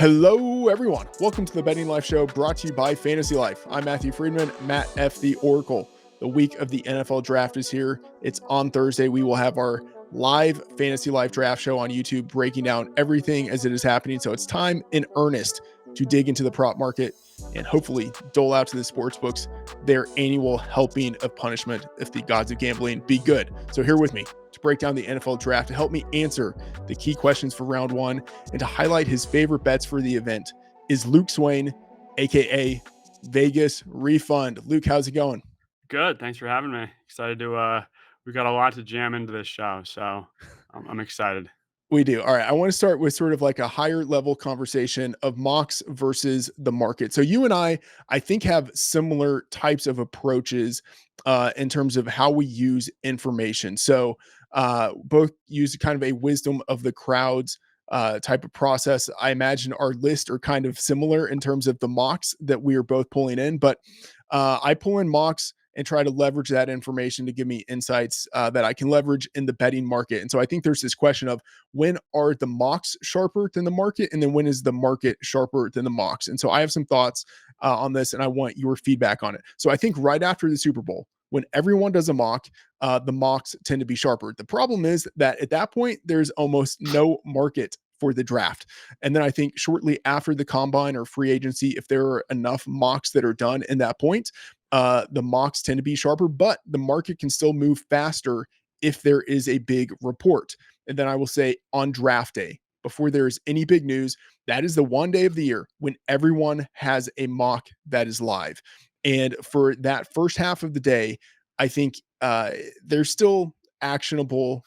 Hello, everyone. Welcome to the Betting Life Show brought to you by Fantasy Life. I'm Matthew Freedman, Matt F. the Oracle. The week of the NFL draft is here. It's on Thursday. We will have our live Fantasy Life draft show on YouTube breaking down everything as it is happening. So it's time in earnest to dig into the prop market and hopefully dole out to the sportsbooks their annual helping of punishment if the gods of gambling be good. So here with me to break down the NFL draft, to help me answer the key questions for round one, and to highlight his favorite bets for the event is Luke Swain, aka Vegas Refund. Luke, how's it going? Good. Thanks for having me. Excited to we got a lot to jam into this show, so I'm excited. We do. All right. I want to start with sort of like a higher level conversation of mocks versus the market. So you and I think, have similar types of approaches in terms of how we use information. So both use kind of a wisdom of the crowds type of process. I imagine our list are kind of similar in terms of the mocks that we are both pulling in, but I pull in mocks and try to leverage that information to give me insights that I can leverage in the betting market. And so I think there's this question of, when are the mocks sharper than the market? And then when is the market sharper than the mocks? And so I have some thoughts on this and I want your feedback on it. So I think right after the Super Bowl, when everyone does a mock, the mocks tend to be sharper. The problem is that at that point, there's almost no market for the draft. And then I think shortly after the combine or free agency, if there are enough mocks that are done in that point, the mocks tend to be sharper, but the market can still move faster if there is a big report. And then I will say on draft day, before there's any big news, that is the one day of the year when everyone has a mock that is live. And for that first half of the day, I think there's still actionable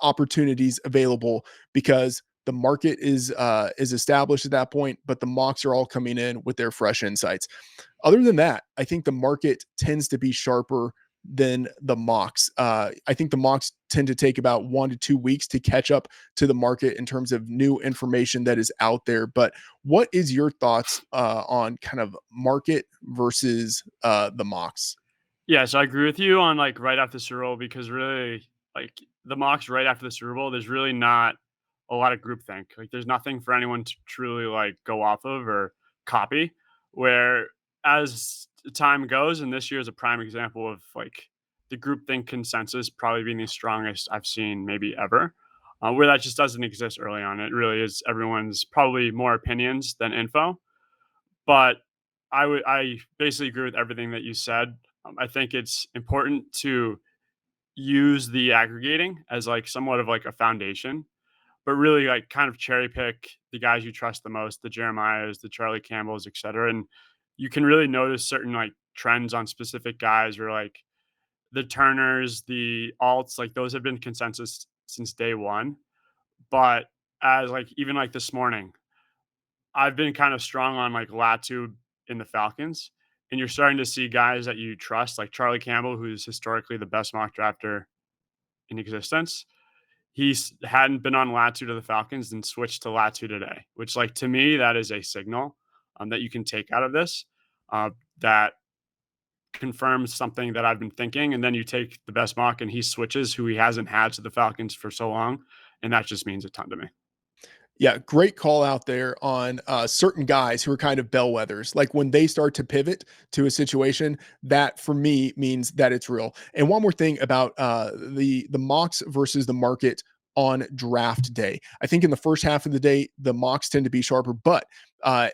opportunities available because the market is established at that point, but the mocks are all coming in with their fresh insights. Other than that, I think the market tends to be sharper than the mocks. I think the mocks tend to take about 1 to 2 weeks to catch up to the market in terms of new information that is out there. But what is your thoughts on kind of market versus the mocks? Yeah, so I agree with you on like right after the Super Bowl because really like the mocks right after the Super Bowl, there's really not a lot of groupthink. Like there's nothing for anyone to truly like go off of or copy. Where as time goes, and this year is a prime example of like the groupthink consensus probably being the strongest I've seen maybe ever. Where that just doesn't exist early on. It really is everyone's probably more opinions than info. But I basically agree with everything that you said. I think it's important to use the aggregating as like somewhat of like a foundation, but really like kind of cherry pick the guys you trust the most, the Jeremiahs, the Charlie Campbells, et cetera. And you can really notice certain like trends on specific guys or like the Turners, the alts, like those have been consensus since day one. But as like even like this morning, I've been kind of strong on like Latu in the Falcons, and you're starting to see guys that you trust, like Charlie Campbell, who's historically the best mock drafter in existence. He's hadn't been on Latu to the Falcons and switched to Latu today, which, like, to me, that is a signal that you can take out of this that confirms something that I've been thinking. And then you take the best mock and he switches who he hasn't had to the Falcons for so long. And that just means a ton to me. Yeah, great call out there on certain guys who are kind of bellwethers. Like when they start to pivot to a situation, that for me means that it's real. And one more thing about the mocks versus the market on draft day. I think in the first half of the day, the mocks tend to be sharper, but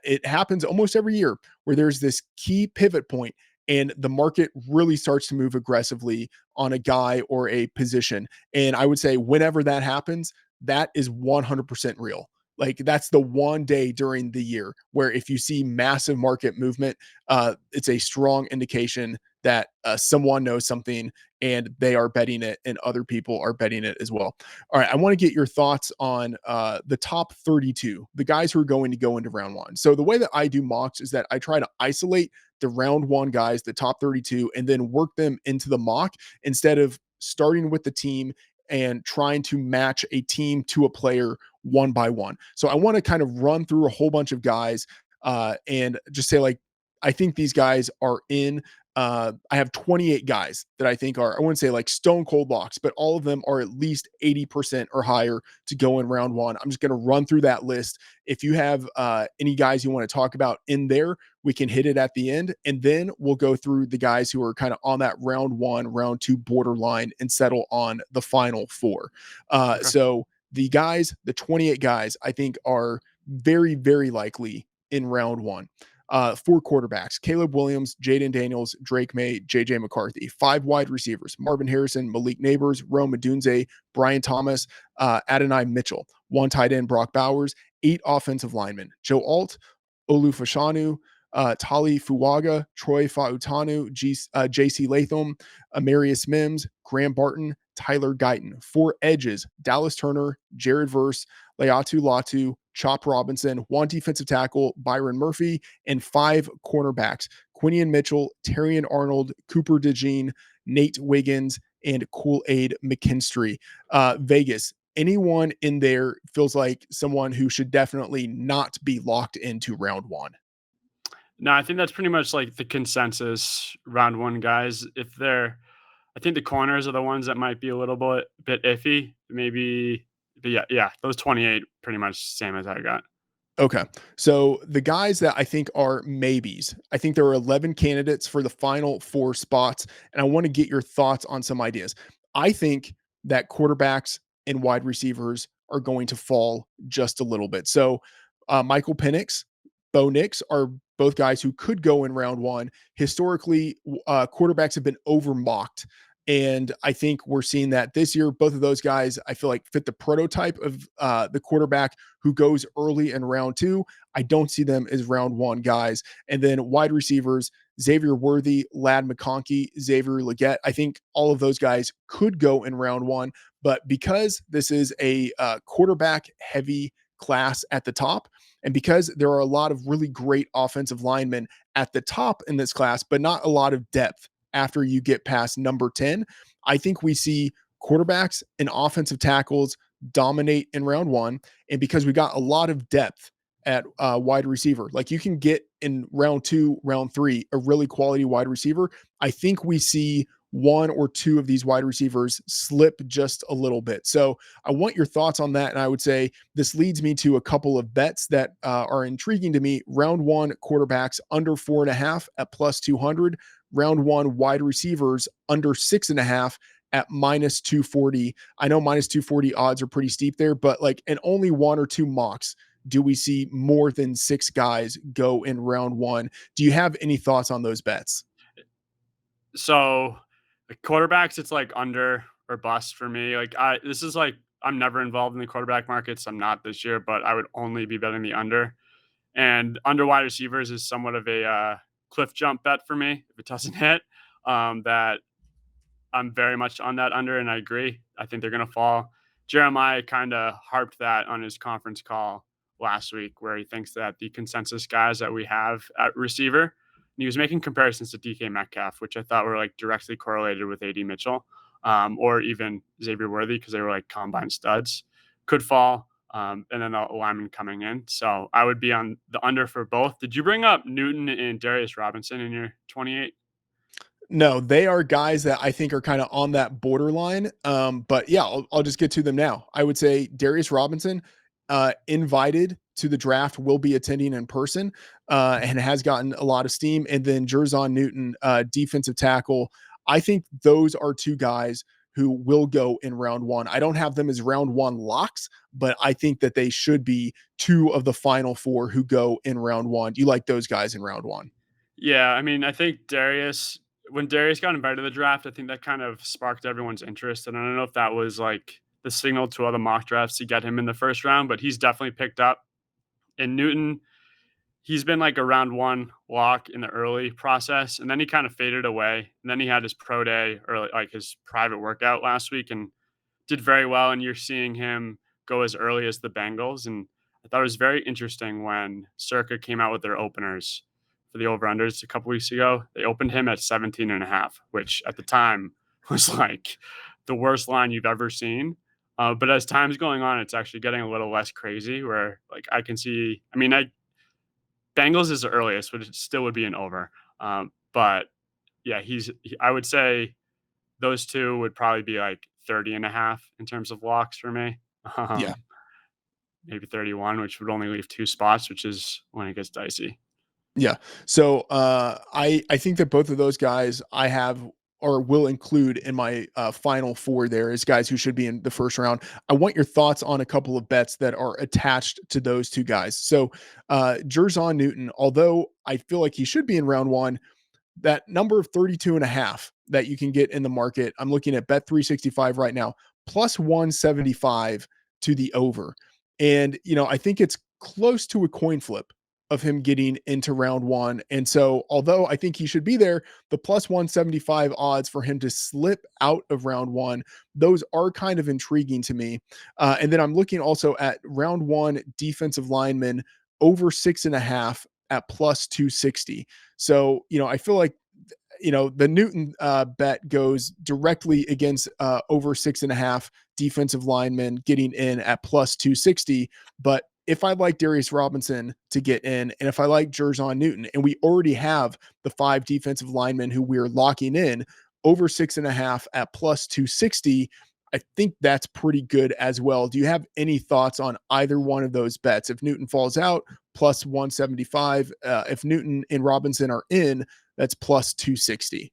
it happens almost every year where there's this key pivot point and the market really starts to move aggressively on a guy or a position. And I would say whenever that happens, that is 100% real. Like that's the one day during the year where if you see massive market movement, it's a strong indication that someone knows something and they are betting it and other people are betting it as well. All right, I want to get your thoughts on the top 32, the guys who are going to go into round one. So the way that I do mocks is that I try to isolate the round one guys, the top 32, and then work them into the mock instead of starting with the team and trying to match a team to a player one by one. So I want to kind of run through a whole bunch of guys and just say, like, I think these guys are in. I have 28 guys that I think are, I wouldn't say like stone cold locks, but all of them are at least 80% or higher to go in round one. I'm just going to run through that list. If you have any guys you want to talk about in there, we can hit it at the end. And then we'll go through the guys who are kind of on that round one, round two borderline and settle on the final four. Okay. So the guys, the 28 guys, I think are very, very likely in round one. Four quarterbacks: Caleb Williams, Jaden Daniels, Drake May, JJ McCarthy. Five wide receivers: Marvin Harrison, Malik Neighbors, Rome Odunze, Brian Thomas, Adonai Mitchell. One tight end: Brock Bowers. Eight offensive linemen: Joe Alt, Olufashanu, Tali Fuwaga, Troy Fautanu, JC Latham, Amarius Mims, Graham Barton, Tyler Guyton. Four edges: Dallas Turner, Jared Verse, Leatu Latu, Chop Robinson. One defensive tackle: Byron Murphy. And five cornerbacks: Quinion Mitchell, Terrion Arnold, Cooper DeJean, Nate Wiggins, and Kool-Aid McKinstry. Vegas, anyone in there feels like someone who should definitely not be locked into round one? No, I think that's pretty much like the consensus round one guys. If they're, I think the corners are the ones that might be a little bit iffy. Maybe, but yeah, those 28 pretty much same as I got. Okay. So the guys that I think are maybes, I think there are 11 candidates for the final four spots. And I want to get your thoughts on some ideas. I think that quarterbacks and wide receivers are going to fall just a little bit. So Michael Penix, Bo Nix are both guys who could go in round one. Historically, quarterbacks have been overmocked. And I think we're seeing that this year. Both of those guys, I feel like, fit the prototype of the quarterback who goes early in round two. I don't see them as round one guys. And then wide receivers: Xavier Worthy, Lad McConkey, Xavier Leggett. I think all of those guys could go in round one. But because this is a quarterback heavy class at the top, and because there are a lot of really great offensive linemen at the top in this class, but not a lot of depth after you get past number 10, I think we see quarterbacks and offensive tackles dominate in round one. And because we got a lot of depth at wide receiver, like you can get in round two, round three, a really quality wide receiver. I think we see one or two of these wide receivers slip just a little bit. So I want your thoughts on that. And I would say this leads me to a couple of bets that are intriguing to me. Round one, quarterbacks under 4.5 at plus 200. Round one, wide receivers under 6.5 at minus 240. I know minus 240 odds are pretty steep there, but like in only one or two mocks do we see more than six guys go in round one. Do you have any thoughts on those bets? So the quarterbacks, it's like under or bust for me. Like this is like I'm never involved in the quarterback markets. I'm not this year, but I would only be betting the under. And under wide receivers is somewhat of a cliff jump bet for me if it doesn't hit. That I'm very much on that under, and I agree. I think they're going to fall. Jeremiah kind of harped that on his conference call last week, where he thinks that the consensus guys that we have at receiver, and he was making comparisons to DK Metcalf, which I thought were like directly correlated with AD Mitchell, or even Xavier Worthy, because they were like combine studs, could fall. And then the lineman coming in. So I would be on the under for both. Did you bring up Newton and Darius Robinson in your 28? No, they are guys that I think are kind of on that borderline. But yeah, I'll just get to them now. I would say Darius Robinson, invited to the draft, will be attending in person, and has gotten a lot of steam. And then Jerzon Newton, defensive tackle. I think those are two guys who will go in round one. I don't have them as round one locks, but I think that they should be two of the final four who go in round one. Do you like those guys in round one? Yeah, I mean, I think when Darius got invited to the draft, I think that kind of sparked everyone's interest. And I don't know if that was like the signal to other mock drafts to get him in the first round, but he's definitely picked up. And Newton, he's been like a round one lock in the early process, and then he kind of faded away. And then he had his pro day or like his private workout last week and did very well. And you're seeing him go as early as the Bengals. And I thought it was very interesting when Circa came out with their openers for the over-unders a couple weeks ago. They opened him at 17.5, which at the time was like the worst line you've ever seen. But as time's going on, it's actually getting a little less crazy where like I can see, I mean, Bengals is the earliest, but it still would be an over. But yeah, I would say those 2 would probably be, like, 30.5 in terms of locks for me. Yeah. Um, Maybe 31, which would only leave 2 spots, which is when it gets dicey. Yeah. So I think that both of those guys I have or will include in my final four there as guys who should be in the first round. I want your thoughts on a couple of bets that are attached to those two guys. So Jerzon Newton, although I feel like he should be in round one, that number of 32 and a half that you can get in the market. I'm looking at bet 365 right now, plus 175 to the over. And, I think it's close to a coin flip of him getting into round one. And so, although I think he should be there, the plus 175 odds for him to slip out of round one, those are kind of intriguing to me. And then I'm looking also at round one defensive linemen over 6.5 at plus 260. So, I feel like the Newton bet goes directly against over 6.5 defensive linemen getting in at plus 260. But if I like Darius Robinson to get in, and if I like Jerzon Newton, and we already have the 5 defensive linemen who we're locking in over 6.5 at plus 260, I think that's pretty good as well. Do you have any thoughts on either one of those bets? If Newton falls out, plus 175. If Newton and Robinson are in, that's plus 260.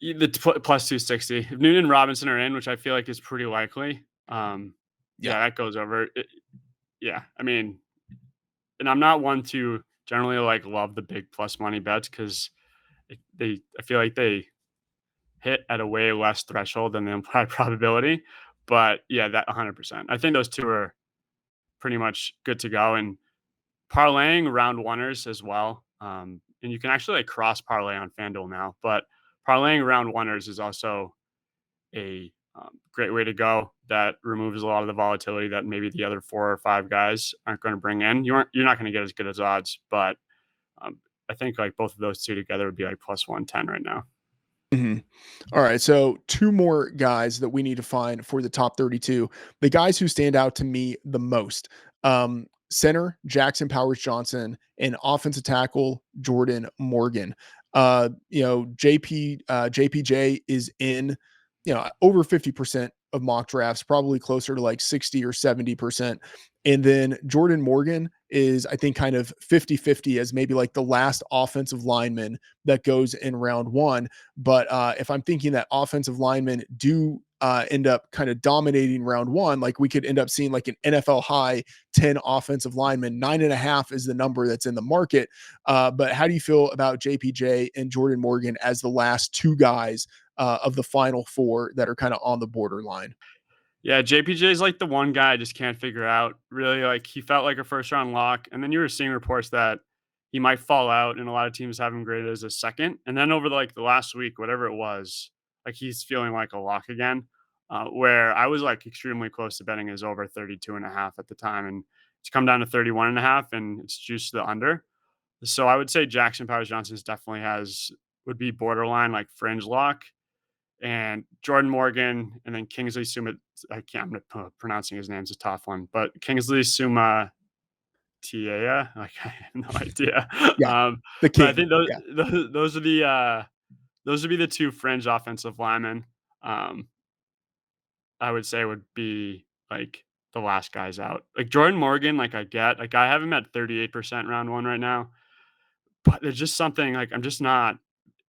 Plus 260. If Newton and Robinson are in, which I feel like is pretty likely, Yeah. yeah, that goes over. Yeah, I mean, and I'm not one to generally like love the big plus money bets because I feel like they hit at a way less threshold than the implied probability. But yeah, that 100%. I think those 2 are pretty much good to go. And parlaying round oneers as well. And you can actually like cross parlay on FanDuel now, but parlaying round oneers is also a great way to go. That removes a lot of the volatility that maybe the other 4 or 5 guys aren't going to bring in. You're not going to get as good as odds, but um, I think like both of those 2 together would be like plus 110 right now. Mhm. All right. So, two more guys that we need to find for the top 32. The guys who stand out to me the most. Center Jackson Powers Johnson and offensive tackle Jordan Morgan. JPJ is in, over 50% of mock drafts, probably closer to like 60 or 70%. And then Jordan Morgan is, I think, kind of 50-50 as maybe like the last offensive lineman that goes in round one. But if I'm thinking that offensive linemen do end up kind of dominating round one, like we could end up seeing like an NFL high 10 offensive linemen. 9.5 is the number that's in the market. But how do you feel about JPJ and Jordan Morgan as the last 2 guys of the final 4 that are kind of on the borderline? Yeah, JPJ is like the one guy I just can't figure out. Really, like he felt like a first round lock, and then you were seeing reports that he might fall out, and a lot of teams have him graded as a second. And then over like the last week, whatever it was, like he's feeling like a lock again. Where I was like extremely close to betting his over 32.5 at the time, and it's come down to 31.5, and it's juiced to the under. So I would say Jackson Powers Johnson definitely would be borderline like fringe lock, and Jordan Morgan, and then Kingsley Suma. I can't. I'm pronouncing his name's a tough one, but Kingsley Suma Tiea. Like I have no idea. Yeah, the But I king. think those Yeah, those are those would be the 2 fringe offensive linemen. Um, I would say would be like the last guys out. Like Jordan Morgan, like I have him at 38% round one right now, but there's just something like I'm just not.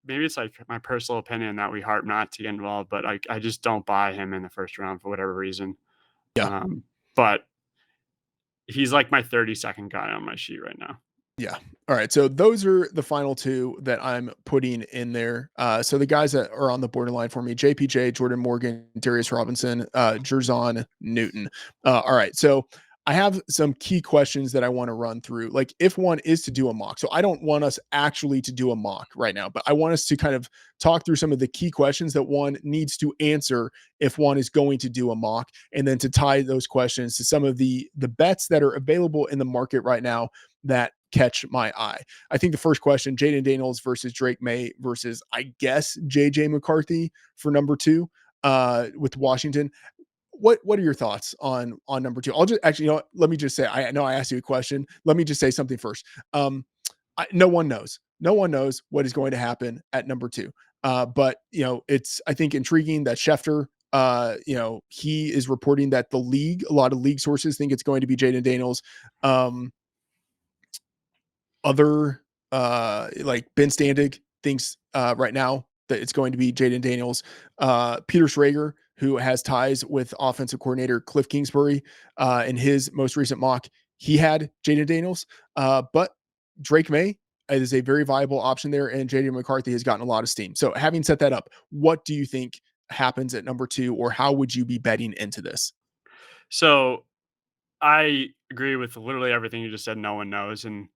Maybe it's like my personal opinion that we harp not to get involved, but I just don't buy him in the first round for whatever reason. yeah. But he's like my 32nd guy on my sheet right now. Yeah. All right. So those are the final 2 that I'm putting in there. So the guys that are on the borderline for me: JPJ, Jordan Morgan, Darius Robinson, Jerzon Newton. All right. So I have some key questions that I want to run through. Like, if one is to do a mock, so I don't want us actually to do a mock right now, but I want us to kind of talk through some of the key questions that one needs to answer if one is going to do a mock, and then to tie those questions to some of the bets that are available in the market right now that catch my eye. I think the first question: Jaden Daniels versus Drake May versus, I guess, JJ McCarthy for number 2 with Washington. What are your thoughts on number 2? I'll just actually, let me just say, I know I asked you a question. Let me just say something first. No one knows. No one knows what is going to happen at number two. But it's I think intriguing that Schefter, he is reporting that a lot of league sources think it's going to be Jaden Daniels. Um, other like Ben Standig thinks right now that it's going to be Jaden Daniels. Peter Schrager, who has ties with offensive coordinator Cliff Kingsbury, in his most recent mock, he had Jaden Daniels. But Drake May is a very viable option there, and JD McCarthy has gotten a lot of steam. So having set that up, what do you think happens at number two, or how would you be betting into this? So I agree with literally everything you just said. No one knows, and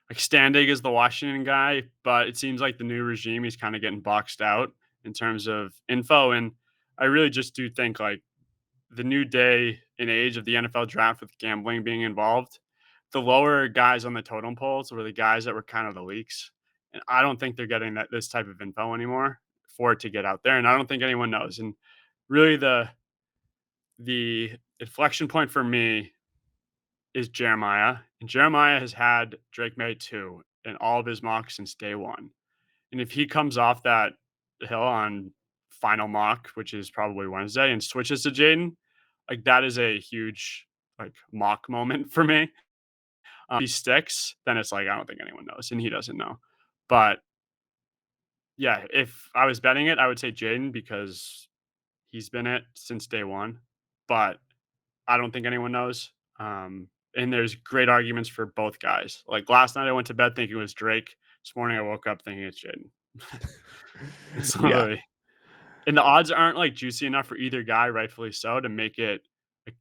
like Standig is the Washington guy, but it seems like the new regime he's kind of getting boxed out in terms of info. And I really just do think like the new day and age of the NFL draft with gambling being involved, the lower guys on the totem poles were the guys that were kind of the leaks. And I don't think they're getting this type of info anymore for it to get out there. And I don't think anyone knows. And really the inflection point for me is Jeremiah. And Jeremiah has had Drake May 2 in all of his mocks since day one. And if he comes off that hill on final mock, which is probably Wednesday, and switches to Jaden, like that is a huge like mock moment for me. If he sticks, then it's like I don't think anyone knows, and he doesn't know. But yeah, if I was betting it, I would say Jaden because he's been it since day one. But I don't think anyone knows. And there's great arguments for both guys. Like last night, I went to bed thinking it was Drake. This morning, I woke up thinking it's Jaden. It's Yeah. literally, and the odds aren't like juicy enough for either guy, rightfully so, to make it like,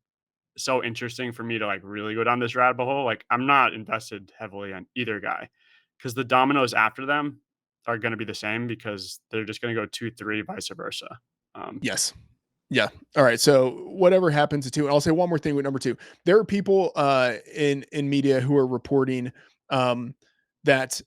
so interesting for me to like really go down this rabbit hole. Like I'm not invested heavily on either guy because the dominoes after them are going to be the same because they're just going to go 2, 3, vice versa. Um, Yes. Yeah. All right. So whatever happens to two, and I'll say one more thing with number two. There are people in media who are reporting that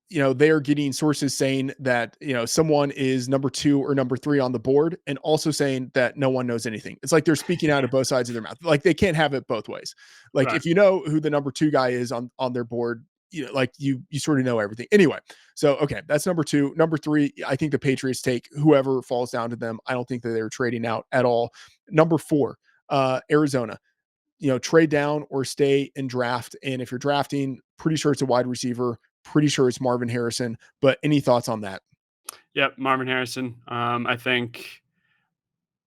they are getting sources saying that, someone is number two or number three on the board, and also saying that no one knows anything. It's like they're speaking out of both sides of their mouth. Like they can't have it both ways. Like right. if you know who the number two guy is on their board, like you sort of know everything. Anyway, so okay, that's number two. Number three, I think the Patriots take whoever falls down to them. I don't think that they're trading out at all. Number four, Arizona, trade down or stay and draft. And if you're drafting, pretty sure it's a wide receiver, pretty sure it's Marvin Harrison. But any thoughts on that? Yep. Marvin Harrison. I think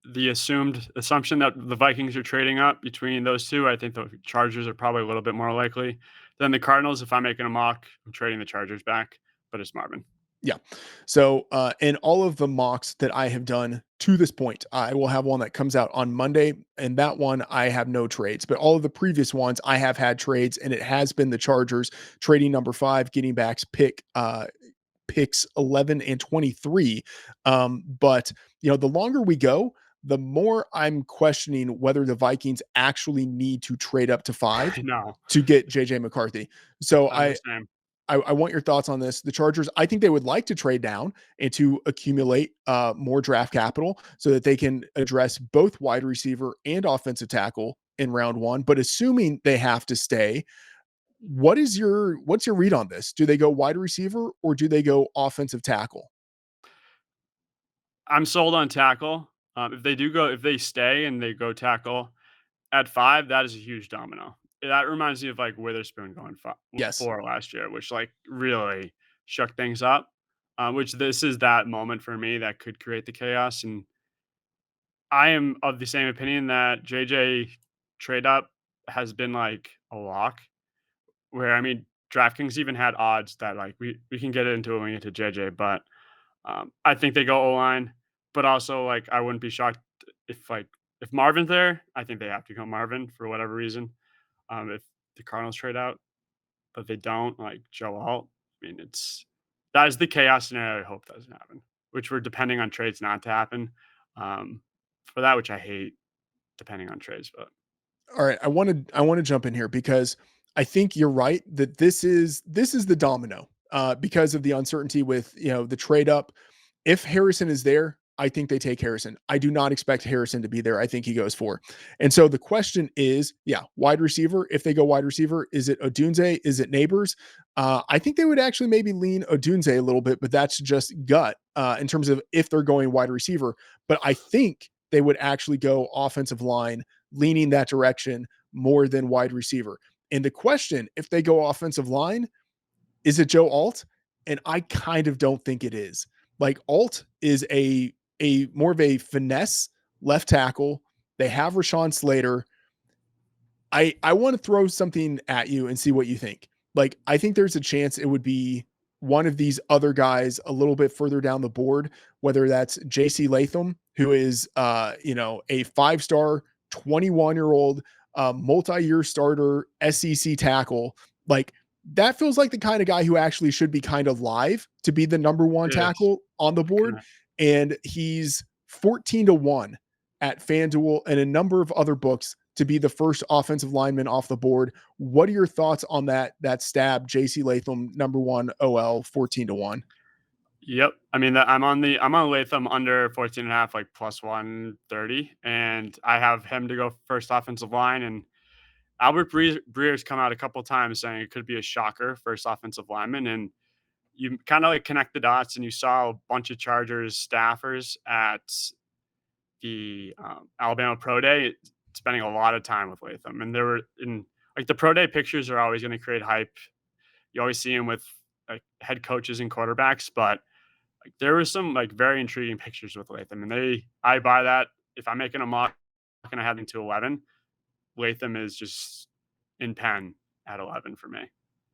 the assumption that the Vikings are trading up between those two, I think the Chargers are probably a little bit more likely than the Cardinals. If I'm making a mock, I'm trading the Chargers back, but it's Marvin. Yeah. So, in all of the mocks that I have done to this point, I will have one that comes out on Monday, and that one I have no trades. But all of the previous ones I have had trades, and it has been the Chargers trading number five, getting backs picks 11 and 23. But the longer we go, the more I'm questioning whether the Vikings actually need to trade up to five I know. to get JJ McCarthy. So I'm the I same. I want your thoughts on this. The Chargers, I think they would like to trade down and to accumulate more draft capital so that they can address both wide receiver and offensive tackle in round one. But assuming they have to stay, what's your read on this? Do they go wide receiver or do they go offensive tackle? I'm sold on tackle. If they stay and they go tackle at 5, that is a huge domino. That reminds me of like Witherspoon going Yes. 4 last year, which like really shook things up. Which this is that moment for me that could create the chaos. And I am of the same opinion that JJ trade up has been like a lock. Where I mean, DraftKings even had odds that like we can get into it when we get to JJ, but I think they go O line, but also like I wouldn't be shocked if Marvin's there. I think they have to go Marvin for whatever reason. If the Cardinals trade out, but they don't like Joe Alt. I mean, that is the chaos scenario. I hope doesn't happen. Which we're depending on trades not to happen. Um, for that, which I hate depending on trades, but All right, I want to jump in here because I think you're right that this is the domino because of the uncertainty with the trade up. If Harrison is there, I think they take Harrison. I do not expect Harrison to be there. I think he goes 4. And so the question is, yeah, wide receiver. If they go wide receiver, is it Odunze? Is it Neighbors? I think they would actually maybe lean Odunze a little bit, but that's just gut in terms of if they're going wide receiver. But I think they would actually go offensive line, leaning that direction more than wide receiver. And the question, if they go offensive line, is it Joe Alt? And I kind of don't think it is. Like Alt is a more of a finesse left tackle. They have Rashawn Slater. I want to throw something at you and see what you think. Like, I think there's a chance it would be one of these other guys a little bit further down the board, whether that's JC Latham, who is a 5-star, 21-year-old, multi-year starter, SEC tackle. Like, that feels like the kind of guy who actually should be kind of live to be the number one Yes. tackle on the board. And he's 14-1 at FanDuel and a number of other books to be the first offensive lineman off the board. What are your thoughts on that stab, JC Latham, number one OL, 14-1? Yep. I mean, I'm on Latham under 14 and a half, like plus 130. And I have him to go first offensive line. And Albert Breer's come out a couple times saying it could be a shocker first offensive lineman. And you kind of like connect the dots and you saw a bunch of Chargers staffers at the Alabama Pro Day spending a lot of time with Latham. And there were in like the Pro Day pictures are always going to create hype. You always see him with like head coaches and quarterbacks, but like there was some like very intriguing pictures with Latham, and I buy that. If I'm making a mock and I have him to 11, Latham is just in pen at 11 for me.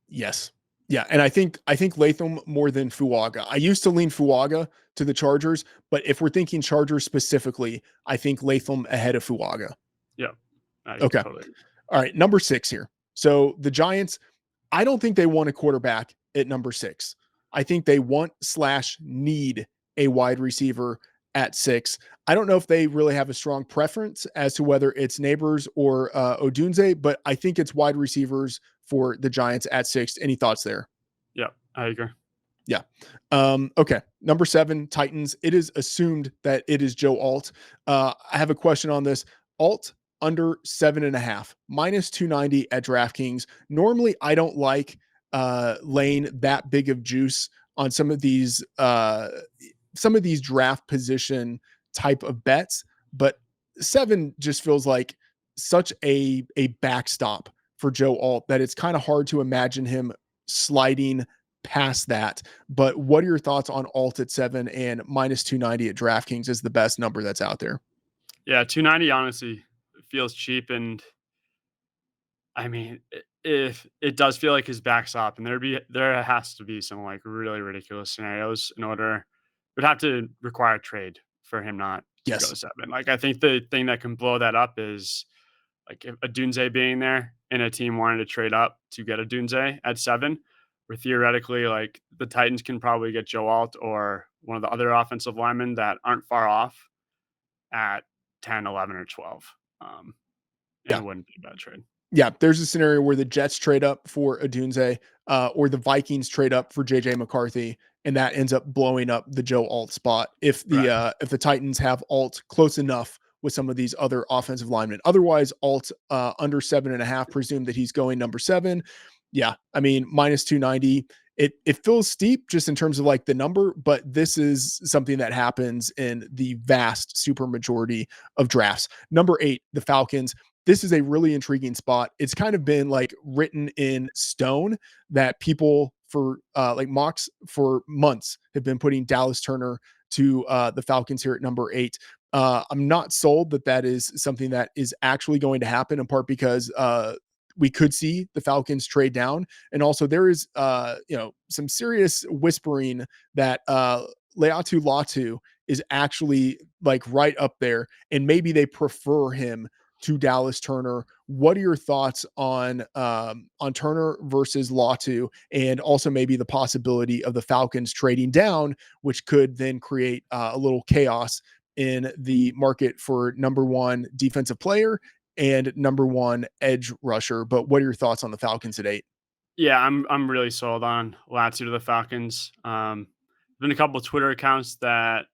Yes. Yeah, and I think Latham more than Fuaga. I used to lean Fuaga to the Chargers, but if we're thinking Chargers specifically, I think Latham ahead of Fuaga. Yeah, I Okay. totally. All right, number 6 here. So the Giants, I don't think they want a quarterback at number 6. I think they want/need a wide receiver at 6. I don't know if they really have a strong preference as to whether it's Neighbors or Odunze, but I think it's wide receivers for the Giants at 6. Any thoughts there? Yeah, I agree. Yeah. Okay. Number 7, Titans. It is assumed that it is Joe Alt. I have a question on this. Alt under 7.5, minus 290 at DraftKings. Normally, I don't like laying that big of juice on some of these draft position type of bets, but 7 just feels like such a backstop for Joe Alt that it's kind of hard to imagine him sliding past that. But what are your thoughts on Alt at 7 and minus 290 at DraftKings is the best number that's out there? Yeah, 290 honestly feels cheap, and I mean, if it does feel like his backstop, and there has to be some like really ridiculous scenarios in order, it would have to require a trade for him not to go Yes. 7. Like I think the thing that can blow that up is like if a Dunze being there and a team wanting to trade up to get a Dunze at 7, where theoretically like the Titans can probably get Joe Alt or one of the other offensive linemen that aren't far off at 10, 11, or 12. And Yeah. it wouldn't be a bad trade. Yeah, there's a scenario where the Jets trade up for Odunze, or the Vikings trade up for JJ McCarthy, and that ends up blowing up the Joe Alt spot Right. if the Titans have Alt close enough with some of these other offensive linemen. Otherwise, Alt under 7.5, presume that he's going number 7. Yeah, I mean minus 290. It feels steep just in terms of like the number, but this is something that happens in the vast super majority of drafts. Number 8, the Falcons. This is a really intriguing spot. It's kind of been like written in stone that people for like mocks for months have been putting Dallas Turner to the Falcons here at number 8. I'm not sold that that is something that is actually going to happen, in part because we could see the Falcons trade down, and also there is some serious whispering that Leatu Latu is actually like right up there, and maybe they prefer him to Dallas Turner. What are your thoughts on Turner versus Latu, and also maybe the possibility of the Falcons trading down, which could then create a little chaos in the market for number 1 defensive player and number 1 edge rusher? But what are your thoughts on the Falcons at 8? Yeah, I'm really sold on Latu to the Falcons. Been a couple of Twitter accounts that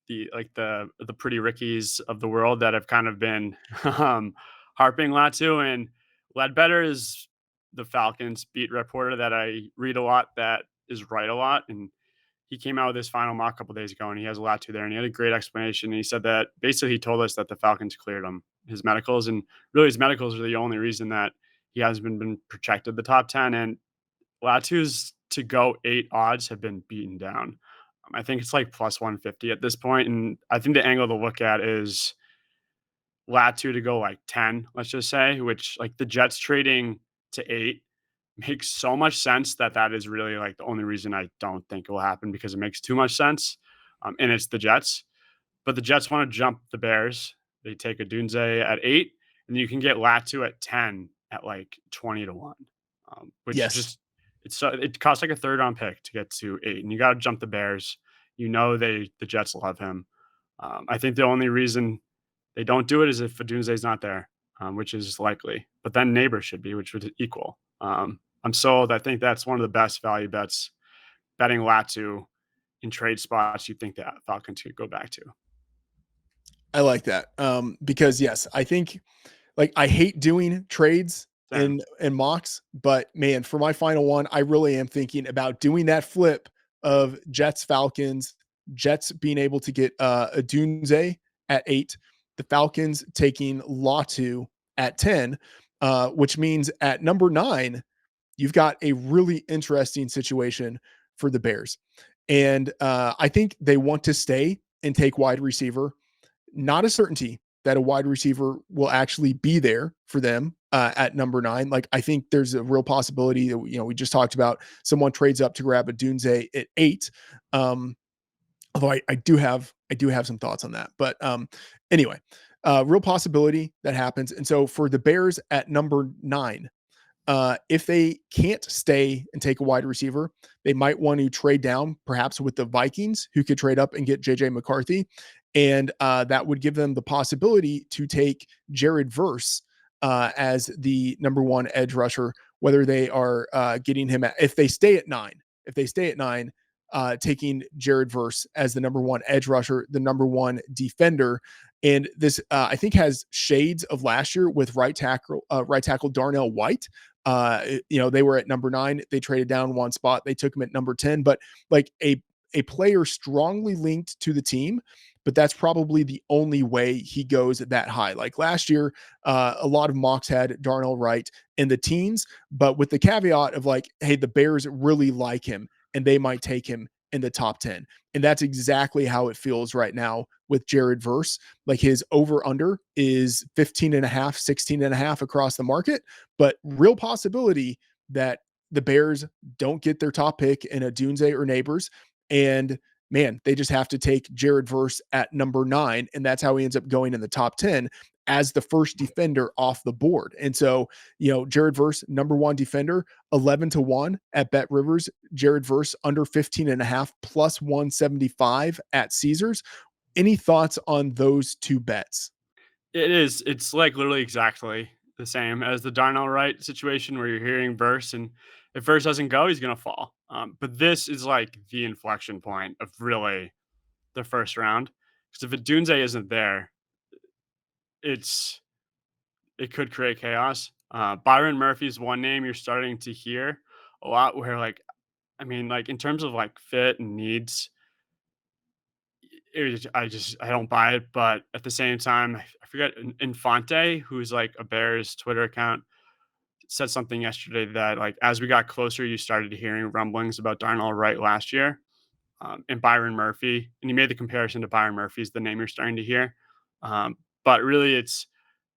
the pretty Rickies of the world that have kind of been harping Latu, and Ledbetter is the Falcons beat reporter that I read a lot that is right a lot, and he came out with his final mock a couple days ago, and he has a lot to there, and he had a great explanation. And he said that basically he told us that the Falcons cleared him his medicals, and really his medicals are the only reason that he hasn't been projected the top 10. And Latu's to go 8 odds have been beaten down. I think it's like plus 150 at this point, and I think the angle to look at is Latu to go like 10, let's just say, which like the Jets trading to 8 makes so much sense that that is really like the only reason I don't think it will happen because it makes too much sense. And it's the Jets, but the Jets want to jump the Bears. They take a Dunze at 8, and you can get Latu at 10 at like 20 to 1, which is Yes. just it costs like a third round pick to get to 8, and you got to jump the Bears. You know the Jets love him. I think the only reason they don't do it is if Adunze is not there, which is likely. But then Neighbor should be, which would equal. I'm sold. I think that's one of the best value bets. Betting Latu in trade spots, you think that Falcons could go back to. I like that. Because yes, I think like I hate doing trades Same. in mocks, but man, for my final one, I really am thinking about doing that flip of Jets Falcons, Jets being able to get a Dunze at 8, the Falcons taking Latu at 10, which means at number 9, you've got a really interesting situation for the Bears. And I think they want to stay and take wide receiver. Not a certainty that a wide receiver will actually be there for them at number 9. Like I think there's a real possibility that we just talked about someone trades up to grab a Dunze at 8. Although I do have some thoughts on that, but anyway, real possibility that happens. And so for the Bears at number 9, if they can't stay and take a wide receiver, they might want to trade down, perhaps with the Vikings, who could trade up and get JJ McCarthy. And that would give them the possibility to take Jared Verse as the number 1 edge rusher, whether they are getting him if they stay at 9. If they stay at 9, taking Jared Verse as the number 1 edge rusher, the number 1 defender. And this, I think, has shades of last year with right tackle Darnell White. They were at number 9. They traded down one spot. They took him at number 10, but like a player strongly linked to the team, but that's probably the only way he goes that high. Like last year, a lot of mocks had Darnell Wright in the teens, but with the caveat of like, hey, the Bears really like him and they might take him in the top 10. And that's exactly how it feels right now with Jared Verse. Like his over under is 15 and a half, 16 and a half across the market, but real possibility that the Bears don't get their top pick in a Dunze or Neighbors. And man, they just have to take Jared Verse at number 9. And that's how he ends up going in the top 10 as the first defender off the board. And so, Jared Verse, number 1 defender, 11 to 1 at Bet Rivers, Jared Verse under 15 and a half plus 175 at Caesars. Any thoughts on those 2 bets? It is. It's like literally exactly the same as the Darnell Wright situation where you're hearing Verse, and if Verse doesn't go, he's gonna fall. But this is like the inflection point of really the first round. Because if Dunze isn't there, it's it could create chaos. Byron Murphy's one name you're starting to hear a lot where like I mean, like in terms of like fit and needs, I don't buy it. But at the same time, I forget Infante, who's like a Bears Twitter account, said something yesterday that like as we got closer, you started hearing rumblings about Darnell Wright last year, and Byron Murphy, and he made the comparison to Byron Murphy's the name you're starting to hear. But really, it's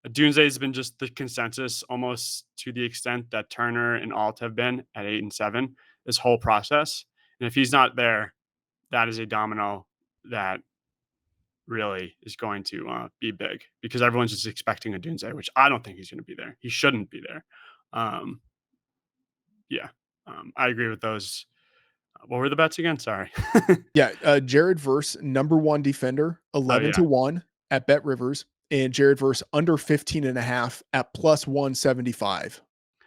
Dunze has been just the consensus almost to the extent that Turner and Alt have been at 8 and 7 this whole process. And if he's not there, that is a domino that really is going to be big because everyone's just expecting a Dunze, which I don't think he's going to be there. He shouldn't be there. Um, yeah, I agree with those. What were the bets again? Sorry. Yeah, Jared Verse, number 1 defender, Oh 11 yeah, to 1 at Bet Rivers, and Jared Verse under 15 and a half at plus 175.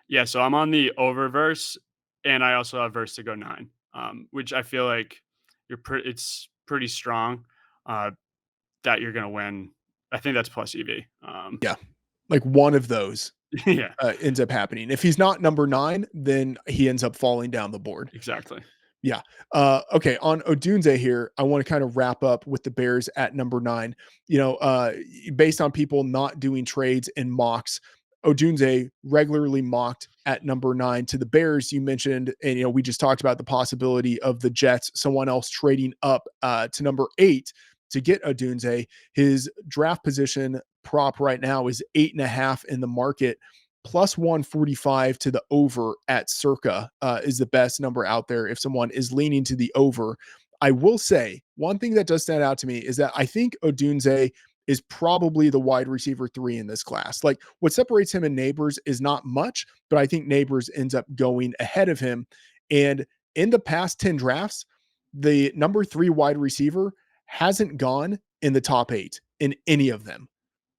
yeah. So I'm on the oververse, and I also have verse to go 9, which I feel like it's pretty strong. uh, that you're going to win. I think that's plus EV. Yeah. Like one of those Yeah, ends up happening. If he's not number 9, then he ends up falling down the board. exactly. Yeah. Okay. On Odunze here, I want to kind of wrap up with the Bears at number 9. Based on people not doing trades and mocks, Odunze regularly mocked at number 9 to the Bears. You mentioned, and we just talked about the possibility of the Jets, someone else trading up to number 8 to get Odunze. His draft position prop right now is 8.5 in the market. Plus 145 to the over at circa is the best number out there if someone is leaning to the over. I will say one thing that does stand out to me is that I think Odunze is probably the wide receiver 3 in this class. Like, what separates him and Neighbors is not much, but I think Neighbors ends up going ahead of him. And in the past 10 drafts, the number 3 wide receiver hasn't gone in the top 8 in any of them.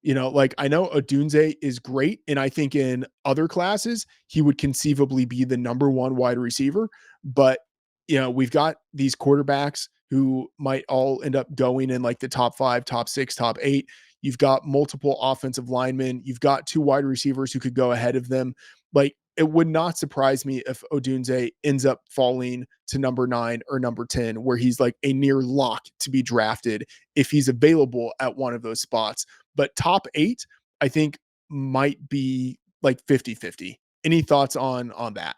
Like, I know Odunze is great, and I think in other classes he would conceivably be the number 1 wide receiver, but we've got these quarterbacks who might all end up going in like the top 5, top 6, top 8. You've got multiple offensive linemen, you've got 2 wide receivers who could go ahead of them. Like, it would not surprise me if Odunze ends up falling to number 9 or number 10, where he's like a near lock to be drafted if he's available at one of those spots. But top 8, I think, might be like 50-50. Any thoughts on that?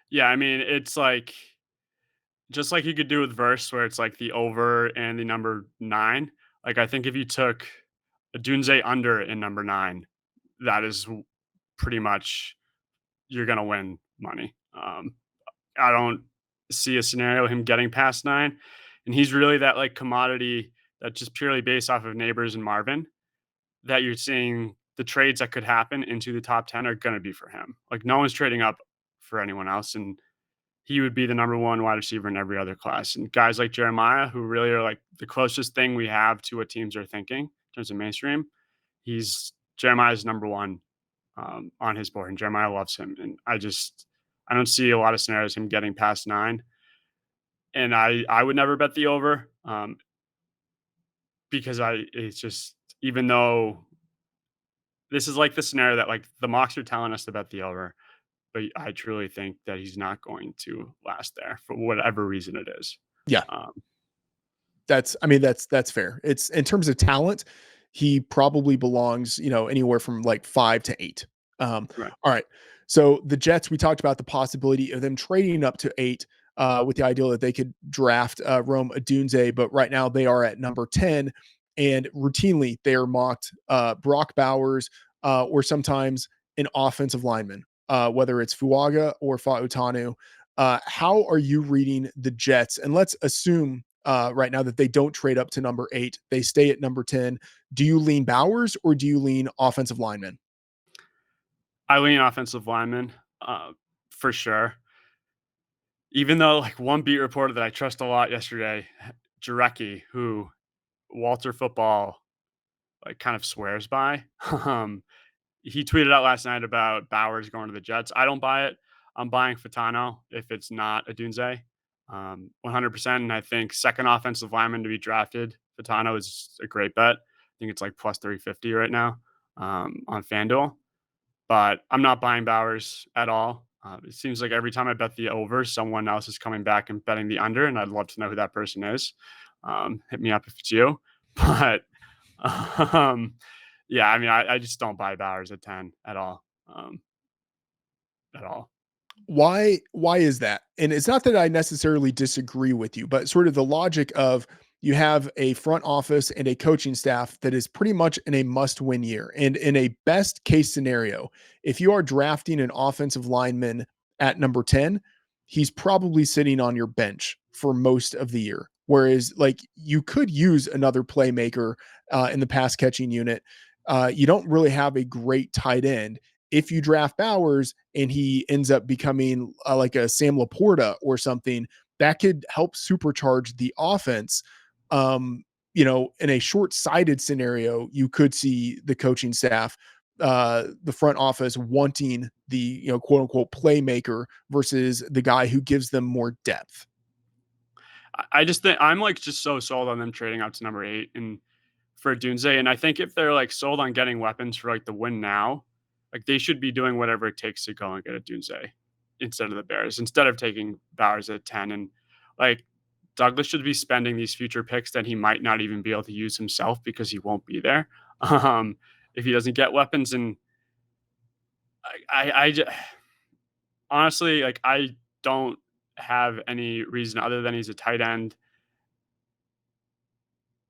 Yeah, I mean, it's like just like you could do with verse, where it's like the over and the number 9. Like I think if you took a Dunze under in number 9, that is pretty much you're gonna win money. I don't see a scenario him getting past 9, and he's really that like commodity that just purely based off of Neighbors and Marvin that you're seeing the trades that could happen into the top 10 are going to be for him. Like no one's trading up for anyone else. And he would be the number 1 wide receiver in every other class. And guys like Jeremiah, who really are like the closest thing we have to what teams are thinking in terms of mainstream, Jeremiah's number 1 on his board. And Jeremiah loves him. And I don't see a lot of scenarios him getting past 9. And I would never bet the over because it's just, even though this is like the scenario that like the mocks are telling us to bet the over, but I truly think that he's not going to last there for whatever reason it is. Yeah. Um, That's fair. It's in terms of talent, he probably belongs, anywhere from like 5 to 8. right. All right. So the Jets, we talked about the possibility of them trading up to 8 with the idea that they could draft Rome Odunze, but right now they are at number 10, and routinely they are mocked Brock Bowers or sometimes an offensive lineman, whether it's Fuaga or Fa'utanu. How are you reading the Jets? And let's assume right now that they don't trade up to number 8, they stay at number 10. Do you lean Bowers or do you lean offensive lineman? I lean offensive lineman for sure. Even though like one beat reporter that I trust a lot yesterday, Jarecki, who Walter Football like kind of swears by, he tweeted out last night about Bowers going to the Jets. I don't buy it. I'm buying Fatano if it's not a Dunze. 100%. And I think second offensive lineman to be drafted, Fatano is a great bet. I think it's like plus 350 right now on FanDuel. But I'm not buying Bowers at all. It seems like every time I bet the over, someone else is coming back and betting the under, and I'd love to know who that person is. Hit me up if it's you. But um, yeah, I mean, I just don't buy Bowers at 10 at all. At all. Why is that? And it's not that I necessarily disagree with you, but sort of the logic of you have a front office and a coaching staff that is pretty much in a must-win year. And in a best case scenario, if you are drafting an offensive lineman at number 10, he's probably sitting on your bench for most of the year. Whereas, like, you could use another playmaker in the pass catching unit. You don't really have a great tight end. If you draft Bowers and he ends up becoming like a Sam Laporta or something, that could help supercharge the offense. In a short-sighted scenario, you could see the coaching staff, the front office wanting the, quote unquote playmaker versus the guy who gives them more depth. I just think I'm like just so sold on them trading out to number 8 and for Dunze. And I think if they're like sold on getting weapons for like the win now, like they should be doing whatever it takes to go and get a Dunze instead of the Bears, instead of taking Bowers at 10. And like Douglas should be spending these future picks that he might not even be able to use himself because he won't be there. Um, if he doesn't get weapons. And I just, honestly, like I don't have any reason other than he's a tight end.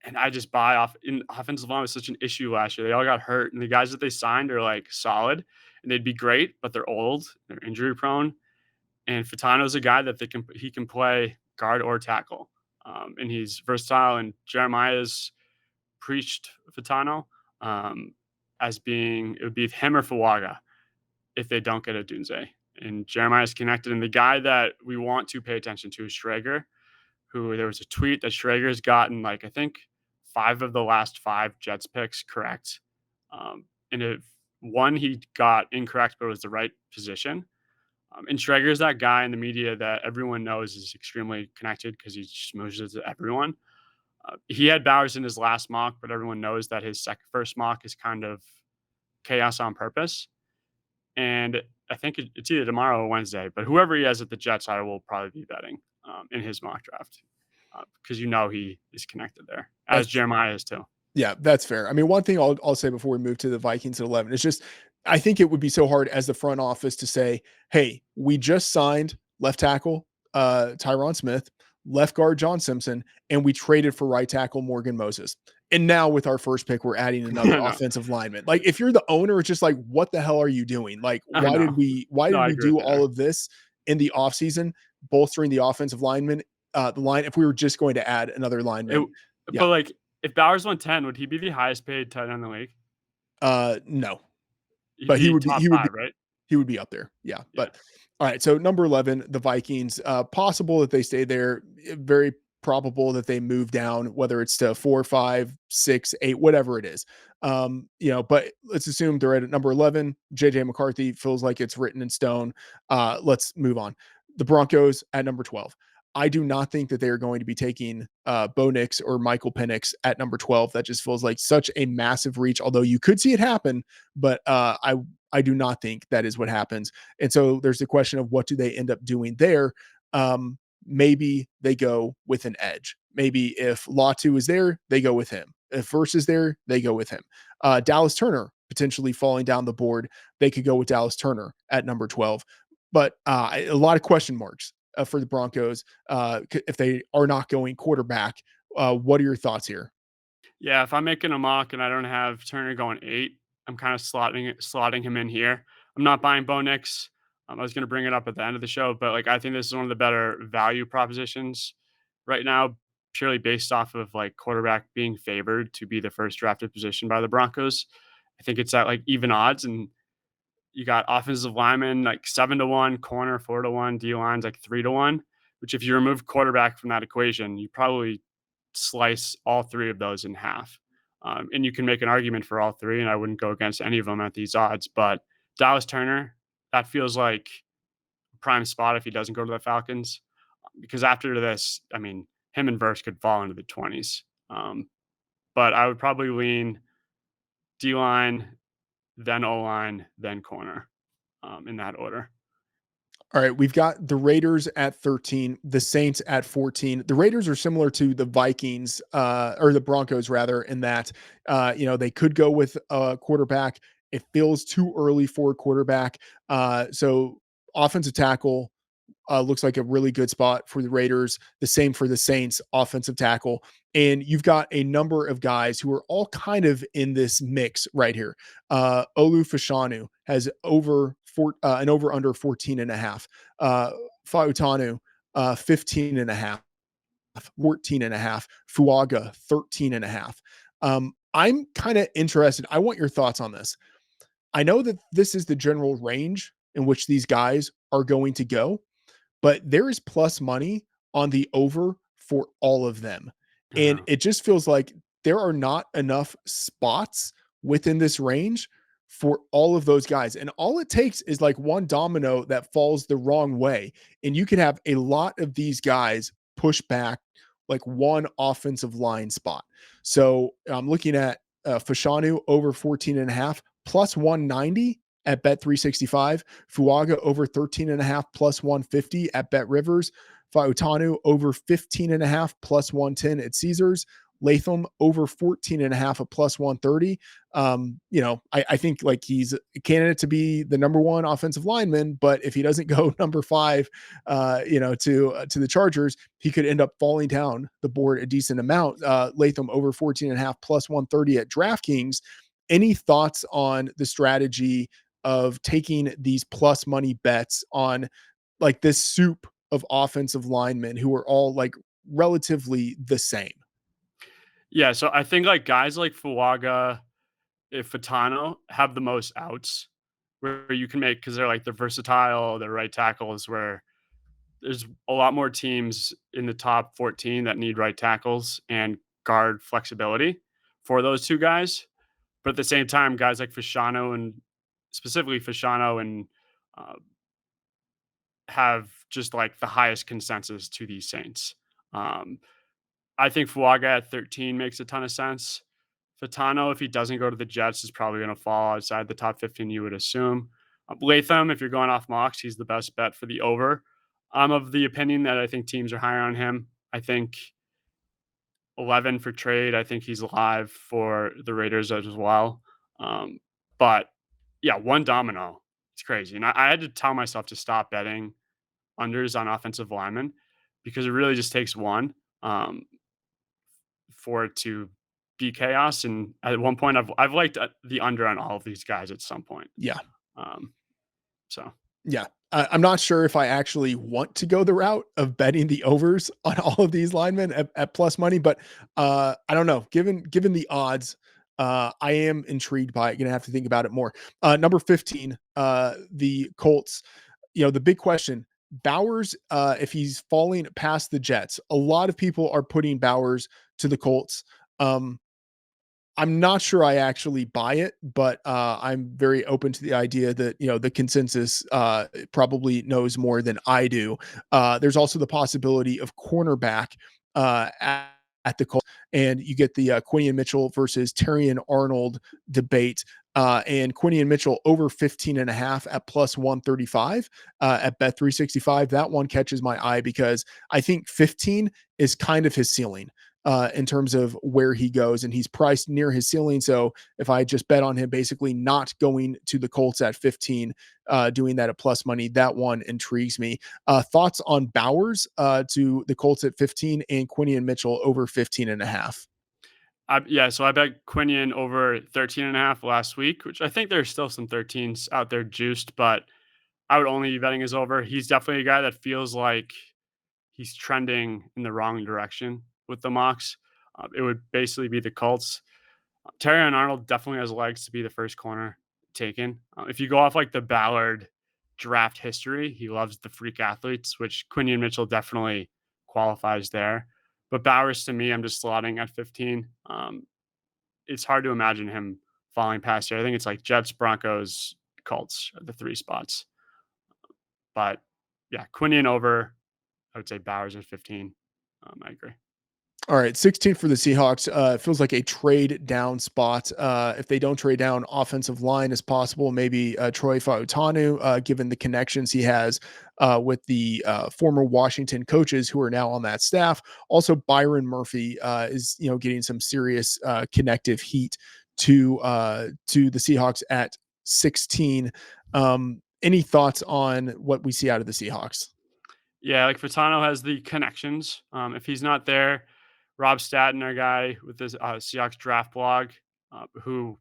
And I just buy off in offensive line was such an issue last year. They all got hurt, and the guys that they signed are like solid, and they'd be great, but they're old, they're injury prone. And Fatano's a guy that he can play guard or tackle, and he's versatile. And Jeremiah's preached Fatano as being it would be him or Fawaga if they don't get a Dunze. And Jeremiah's connected, and the guy that we want to pay attention to is Schrager, who there was a tweet that Schrager's gotten like I think 5 of the last 5 Jets picks correct. And if one he got incorrect, but it was the right position. And Schrager's that guy in the media that everyone knows is extremely connected because he smooshes to everyone. He had Bowers in his last mock, but everyone knows that his first mock is kind of chaos on purpose. And I think it's either tomorrow or Wednesday, but whoever he has at the Jets, I will probably be betting in his mock draft because he is connected there, as That's Jeremiah is too. Yeah, that's fair. I mean, one thing I'll say before we move to the Vikings at 11 is just I think it would be so hard as the front office to say, "Hey, we just signed left tackle Tyron Smith, left guard John Simpson, and we traded for right tackle Morgan Moses. And now with our first pick, we're adding another I know. offensive lineman." Like if you're the owner, it's just like, what the hell are you doing? Like, I know. why No, did I we agree do with you all there. of this in the offseason, bolstering the offensive lineman, the line, if we were just going to add another It, lineman? Yeah. but like, if Bowers went 10, would he be the highest paid tight end in the league? No, He'd but he be would be top he would be 5, right? he would be up there. Yeah. Yeah. But all right. So number 11, the Vikings, possible that they stay there. Very probable that they move down, whether it's to 4, 5, 6, 8, whatever it is. But let's assume they're at number 11. JJ McCarthy feels like it's written in stone. Let's move on. The Broncos at number 12. I do not think that they are going to be taking Bo Nix or Michael Penix at number 12. That just feels like such a massive reach, although you could see it happen, but I do not think that is what happens. And so there's the question of what do they end up doing there? Maybe they go with an edge. Maybe if Latu is there, they go with him. If Verse is there, they go with him. Dallas Turner potentially falling down the board. They could go with Dallas Turner at number 12. But a lot of question marks for the Broncos if they are not going quarterback. What are your thoughts here? Yeah, if I'm making a mock and I don't have Turner going 8, I'm kind of slotting him in here. I'm not buying Bo Nix. I was going to bring it up at the end of the show, but like I think this is one of the better value propositions right now, purely based off of like quarterback being favored to be the first drafted position by the Broncos. I think it's at like even odds, and you got offensive linemen like 7-1, corner 4-1, D lines like 3-1. Which, if you remove quarterback from that equation, you probably slice all 3 of those in half. And you can make an argument for all 3, and I wouldn't go against any of them at these odds. But Dallas Turner, that feels like a prime spot if he doesn't go to the Falcons, because after this, I mean, him and Verse could fall into the 20s. But I would probably lean D line, then O line, then corner, in that order. All right, we've got the Raiders at 13, the Saints at 14. The Raiders are similar to the Vikings, or the Broncos rather, in that they could go with a quarterback. It feels too early for a quarterback. So offensive tackle looks like a really good spot for the Raiders. The same for the Saints, offensive tackle. And you've got a number of guys who are all kind of in this mix right here. Olu Fashanu has an over under 14 and a half. Fautanu, 15 and a half. 14 and a half. Fuaga, 13 and a half. I'm kind of interested. I want your thoughts on this. I know that this is the general range in which these guys are going to go, but there is plus money on the over for all of them. And Uh, it just feels like there are not enough spots within this range for all of those guys. And all it takes is like one domino that falls the wrong way. And you can have a lot of these guys push back like one offensive line spot. So I'm looking at Fashanu over 14 and a half plus 190 at Bet 365, Fuaga over 13 and a half plus 150 at Bet Rivers, Fautanu over 15 and a half plus 110 at Caesars, Latham over 14 and a half at plus 130. I think like he's a candidate to be the number one offensive lineman, but if he doesn't go number five, to the Chargers, he could end up falling down the board a decent amount. Latham over 14 and a half plus 130 at DraftKings. Any thoughts on the strategy of taking these plus money bets on like this soup of offensive linemen who are all like relatively the same? Yeah, so I think like guys like Fuaga, if Fatano have the most outs where you can make because they're like they're versatile, they're right tackles where there's a lot more teams in the top 14 that need right tackles and guard flexibility for those two guys. But at the same time, guys like Fashano and specifically Fashano and uh, have just like the highest consensus to these Saints. Um, I think Fuaga at 13 makes a ton of sense. Fatano, if he doesn't go to the Jets, is probably going to fall outside the top 15, you would assume. Latham, if you're going off mocks, he's the best bet for the over. I'm of the opinion that I think teams are higher on him. I think 11 for trade. I think he's live for the Raiders as well. But yeah, one domino. It's crazy. And I had to tell myself to stop betting unders on offensive linemen because it really just takes one for it to be chaos. And at one point, I've liked the under on all of these guys at some point. Yeah. Um, so Yeah. I'm not sure if I actually want to go the route of betting the overs on all of these linemen at plus money, but I don't know. Given the odds, I am intrigued by it. Gonna have to think about it more. Number 15, the Colts. The big question: Bowers, if he's falling past the Jets, a lot of people are putting Bowers to the Colts. I'm not sure I actually buy it, but I'm very open to the idea that the consensus probably knows more than I do. There's also the possibility of cornerback at the Colts, and you get the Quinion Mitchell versus Terrion Arnold debate. And Quinion Mitchell over 15 and a half at plus 135 at Bet 365. That one catches my eye because I think 15 is kind of his ceiling in terms of where he goes, and he's priced near his ceiling. So if I just bet on him basically not going to the Colts at 15, doing that at plus money, that one intrigues me. Thoughts on Bowers to the Colts at 15 and Quinion Mitchell over 15 and a half? yeah, so I bet Quinion over 13 and a half last week, which I think there's still some 13s out there juiced, but I would only be betting his over. He's definitely a guy that feels like he's trending in the wrong direction with the mocks. It would basically be the Colts. Terry Arnold definitely has legs to be the first corner taken. If you go off like the Ballard draft history, he loves the freak athletes, which Quinion Mitchell definitely qualifies there. But Bowers, to me, I'm just slotting at 15. It's hard to imagine him falling past here. I think it's like Jets, Broncos, Colts are the three spots. But yeah, Quinion over, I would say Bowers at 15. I agree. All right, 16 for the Seahawks. It feels like a trade down spot. If they don't trade down, offensive line is possible. Maybe Troy Fautanu, given the connections he has with the former Washington coaches who are now on that staff. Also, Byron Murphy is getting some serious connective heat to the Seahawks at 16. Any thoughts on what we see out of the Seahawks? Yeah, like Furtado has the connections. If he's not there, Rob Statton, our guy with this Seahawks draft blog, who,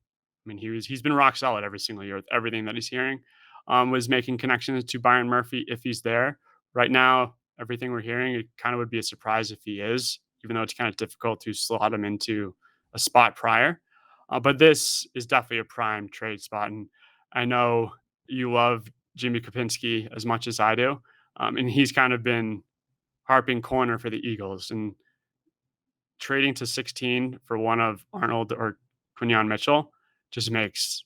I mean, he's been rock solid every single year with everything that he's hearing, was making connections to Byron Murphy if he's there. Right now, everything we're hearing, it kind of would be a surprise if he is, even though it's kind of difficult to slot him into a spot prior. But this is definitely a prime trade spot, and I know you love Jimmy Kapinski as much as I do. And he's kind of been harping corner for the Eagles and trading to 16 for one of Arnold or Quinion Mitchell just makes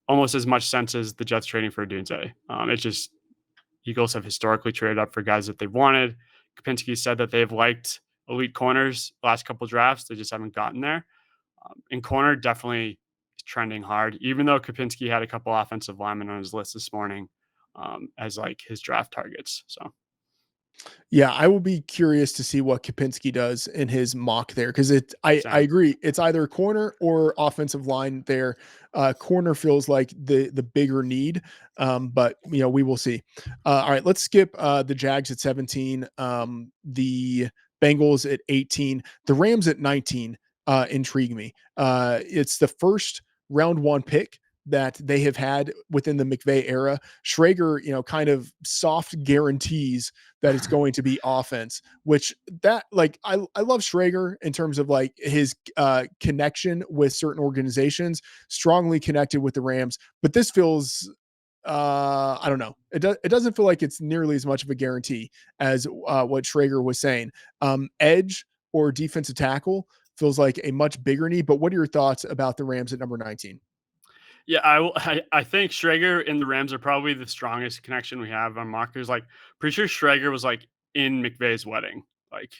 almost as much sense as the Jets trading for Dunze. It's just Eagles have historically traded up for guys that they wanted. Kapinski said that they've liked elite corners the last couple drafts. They just haven't gotten there. In corner, definitely trending hard, even though Kapinski had a couple offensive linemen on his list this morning as like his draft targets. So Yeah, I will be curious to see what Kapinski does in his mock there because I same. agree. It's either corner or offensive line there. Corner feels like the bigger need, but we will see. All right, let's skip the Jags at 17, the Bengals at 18, the Rams at 19. Intrigue me. It's the first round one pick that they have had within the McVay era. Schrager, kind of soft guarantees that it's going to be offense, which that like I love Schrager in terms of like his connection with certain organizations, strongly connected with the Rams, but this feels I don't know. It doesn't feel like it's nearly as much of a guarantee as what Schrager was saying. Edge or defensive tackle feels like a much bigger need, but what are your thoughts about the Rams at number 19? Yeah, I think Schrager and the Rams are probably the strongest connection we have on mockers. Like, pretty sure Schrager was like in McVay's wedding. Like,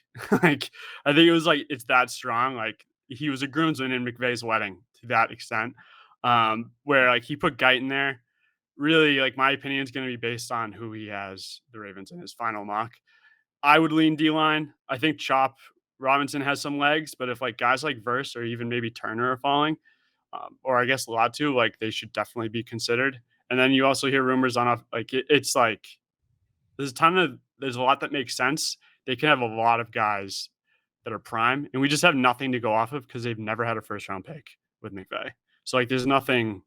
like I think it was like it's that strong. Like he was a groomsman in McVay's wedding to that extent. Where like he put Guyton there. Really, like my opinion is going to be based on who he has the Ravens in his final mock. I would lean D line. I think Chop Robinson has some legs, but if like guys like Verse or even maybe Turner are falling, or I guess Latu, like they should definitely be considered. And then you also hear rumors on off like it's like there's a lot that makes sense. They can have a lot of guys that are prime, and we just have nothing to go off of because they've never had a first round pick with McVay. So like there's nothing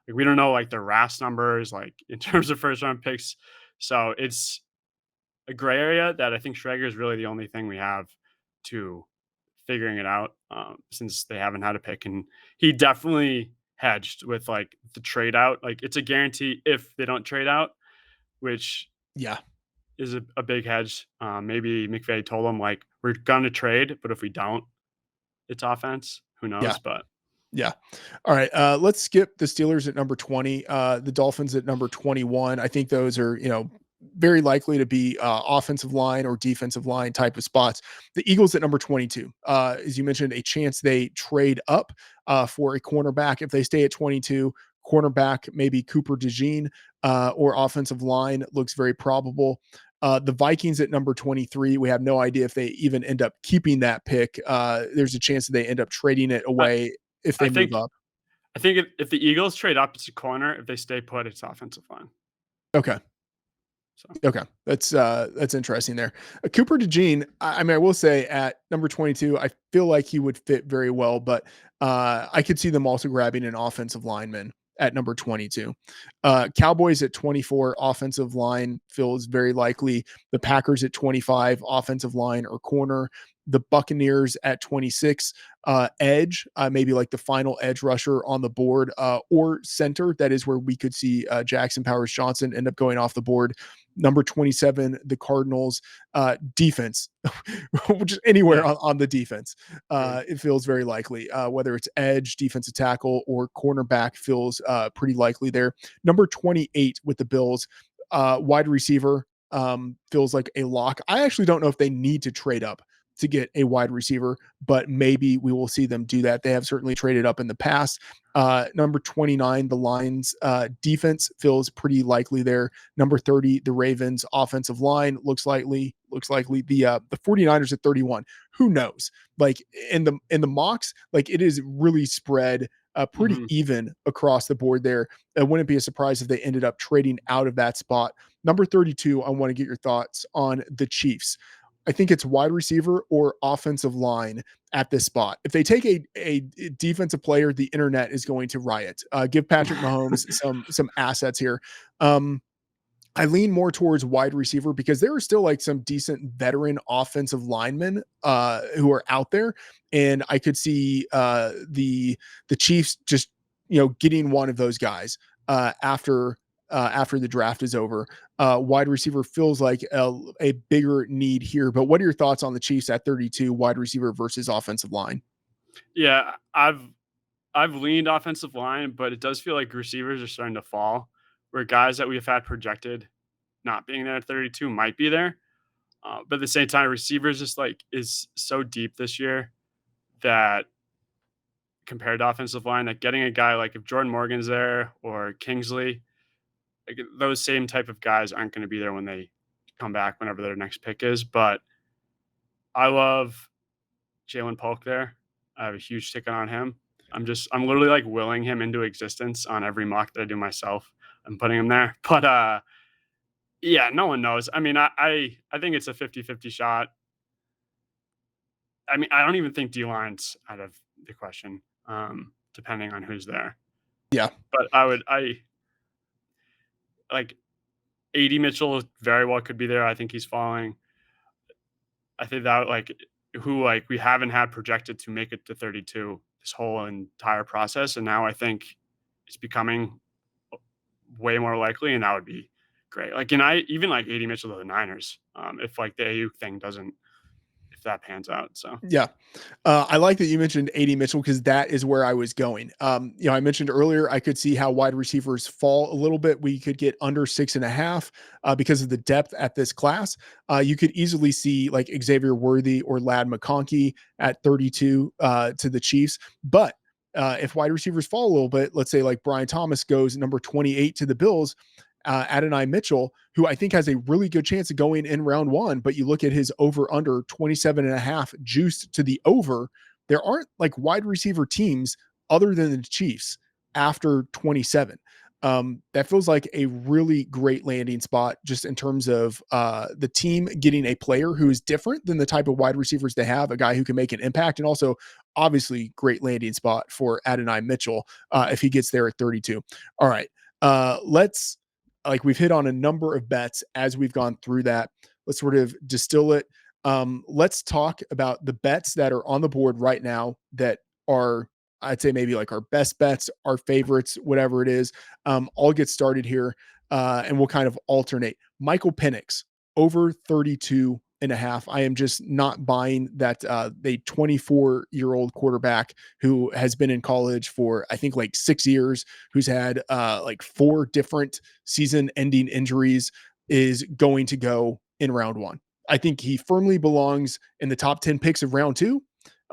like we don't know like their RAS numbers like in terms of first round picks. So it's a gray area that I think Schrager is really the only thing we have to figuring it out since they haven't had a pick. And he definitely hedged with like the trade out. Like it's a guarantee if they don't trade out, which Yeah. is a big hedge. Maybe McVay told him like we're gonna trade, but if we don't, it's offense. Who Yeah. knows? But Yeah. All right. Let's skip the Steelers at number 20, the Dolphins at number 21. I think those are, very likely to be offensive line or defensive line type of spots. The Eagles at number 22, as you mentioned, a chance they trade up for a cornerback. If they stay at 22, cornerback, maybe Cooper DeJean, or offensive line looks very probable. The Vikings at number 23, we have no idea if they even end up keeping that pick. There's a chance that they end up trading it I, away if I they move think up. I think if the Eagles trade up, it's a corner. If they stay put, it's offensive line. Okay. So Okay. That's interesting there. Cooper DeJean, I mean, I will say at number 22, I feel like he would fit very well, but I could see them also grabbing an offensive lineman at number 22. Cowboys at 24, offensive line feels very likely. The Packers at 25, offensive line or corner. The Buccaneers at 26, edge, maybe like the final edge rusher on the board, or center. That is where we could see Jackson Powers Johnson end up going off the board. Number 27, the Cardinals, defense, which is anywhere yeah, on the defense. agreed. It feels very likely, whether it's edge, defensive tackle, or cornerback feels pretty likely there. Number 28 with the Bills, wide receiver, feels like a lock. I actually don't know if they need to trade up to get a wide receiver, but maybe we will see them do that. They have certainly traded up in the past. Number 29, the Lions, defense feels pretty likely there. Number 30, the Ravens offensive line looks likely. The 49ers at 31. Who knows? Like in the mocks, like it is really spread pretty Hmm. even across the board there. It wouldn't be a surprise if they ended up trading out of that spot. Number 32, I want to get your thoughts on the Chiefs. I think it's wide receiver or offensive line at this spot. If they take a defensive player, the internet is going to riot. Give Patrick Mahomes some assets here. Um, I lean more towards wide receiver because there are still like some decent veteran offensive linemen who are out there, and I could see the Chiefs just getting one of those guys after the draft is over. Wide receiver feels like a bigger need here. But what are your thoughts on the Chiefs at 32, wide receiver versus offensive line? Yeah, I've leaned offensive line, but it does feel like receivers are starting to fall. Where guys that we've had projected not being there at 32 might be there. But at the same time, receivers just like is so deep this year that compared to offensive line, that getting a guy like if Jordan Morgan's there or Kingsley, like those same type of guys aren't going to be there when they come back whenever their next pick is. But I love Jalen Polk there. I have a huge ticket on him. I'm literally like willing him into existence on every mock that I do myself. I'm putting him there. But yeah, no one knows. I mean, I think it's a 50-50 shot. I mean, I don't even think D line's out of the question, depending on who's there. Yeah. But I like 80 Mitchell very well could be there. I think he's falling. I think that like who like we haven't had projected to make it to 32 this whole entire process, and now I think it's becoming way more likely, and that would be great. Like, and I even like 80 Mitchell to the Niners, if like the AU thing doesn't, if that pans out. So Yeah. I like that you mentioned 80 Mitchell because that is where I was going. I mentioned earlier I could see how wide receivers fall a little bit. We could get under 6.5 because of the depth at this class. You could easily see like Xavier Worthy or Lad McConkey at 32 to the Chiefs. But if wide receivers fall a little bit, let's say like Brian Thomas goes number 28 to the Bills, Adonai Mitchell, who I think has a really good chance of going in round one, but you look at his over under 27.5 juiced to the over. There aren't like wide receiver teams other than the Chiefs after 27. That feels like a really great landing spot just in terms of the team getting a player who is different than the type of wide receivers they have, a guy who can make an impact, and also obviously great landing spot for Adonai Mitchell if he gets there at 32. All right. Let's like we've hit on a number of bets as we've gone through that. Let's sort of distill it. Let's talk about the bets that are on the board right now that are, I'd say maybe like our best bets, our favorites, whatever it is. I'll get started here and we'll kind of alternate. Michael Penix over 32.5. I am just not buying that the 24-year-old quarterback who has been in college for I think like 6 years, who's had like 4 different season-ending injuries, is going to go in round one. I think he firmly belongs in the top 10 picks of round two,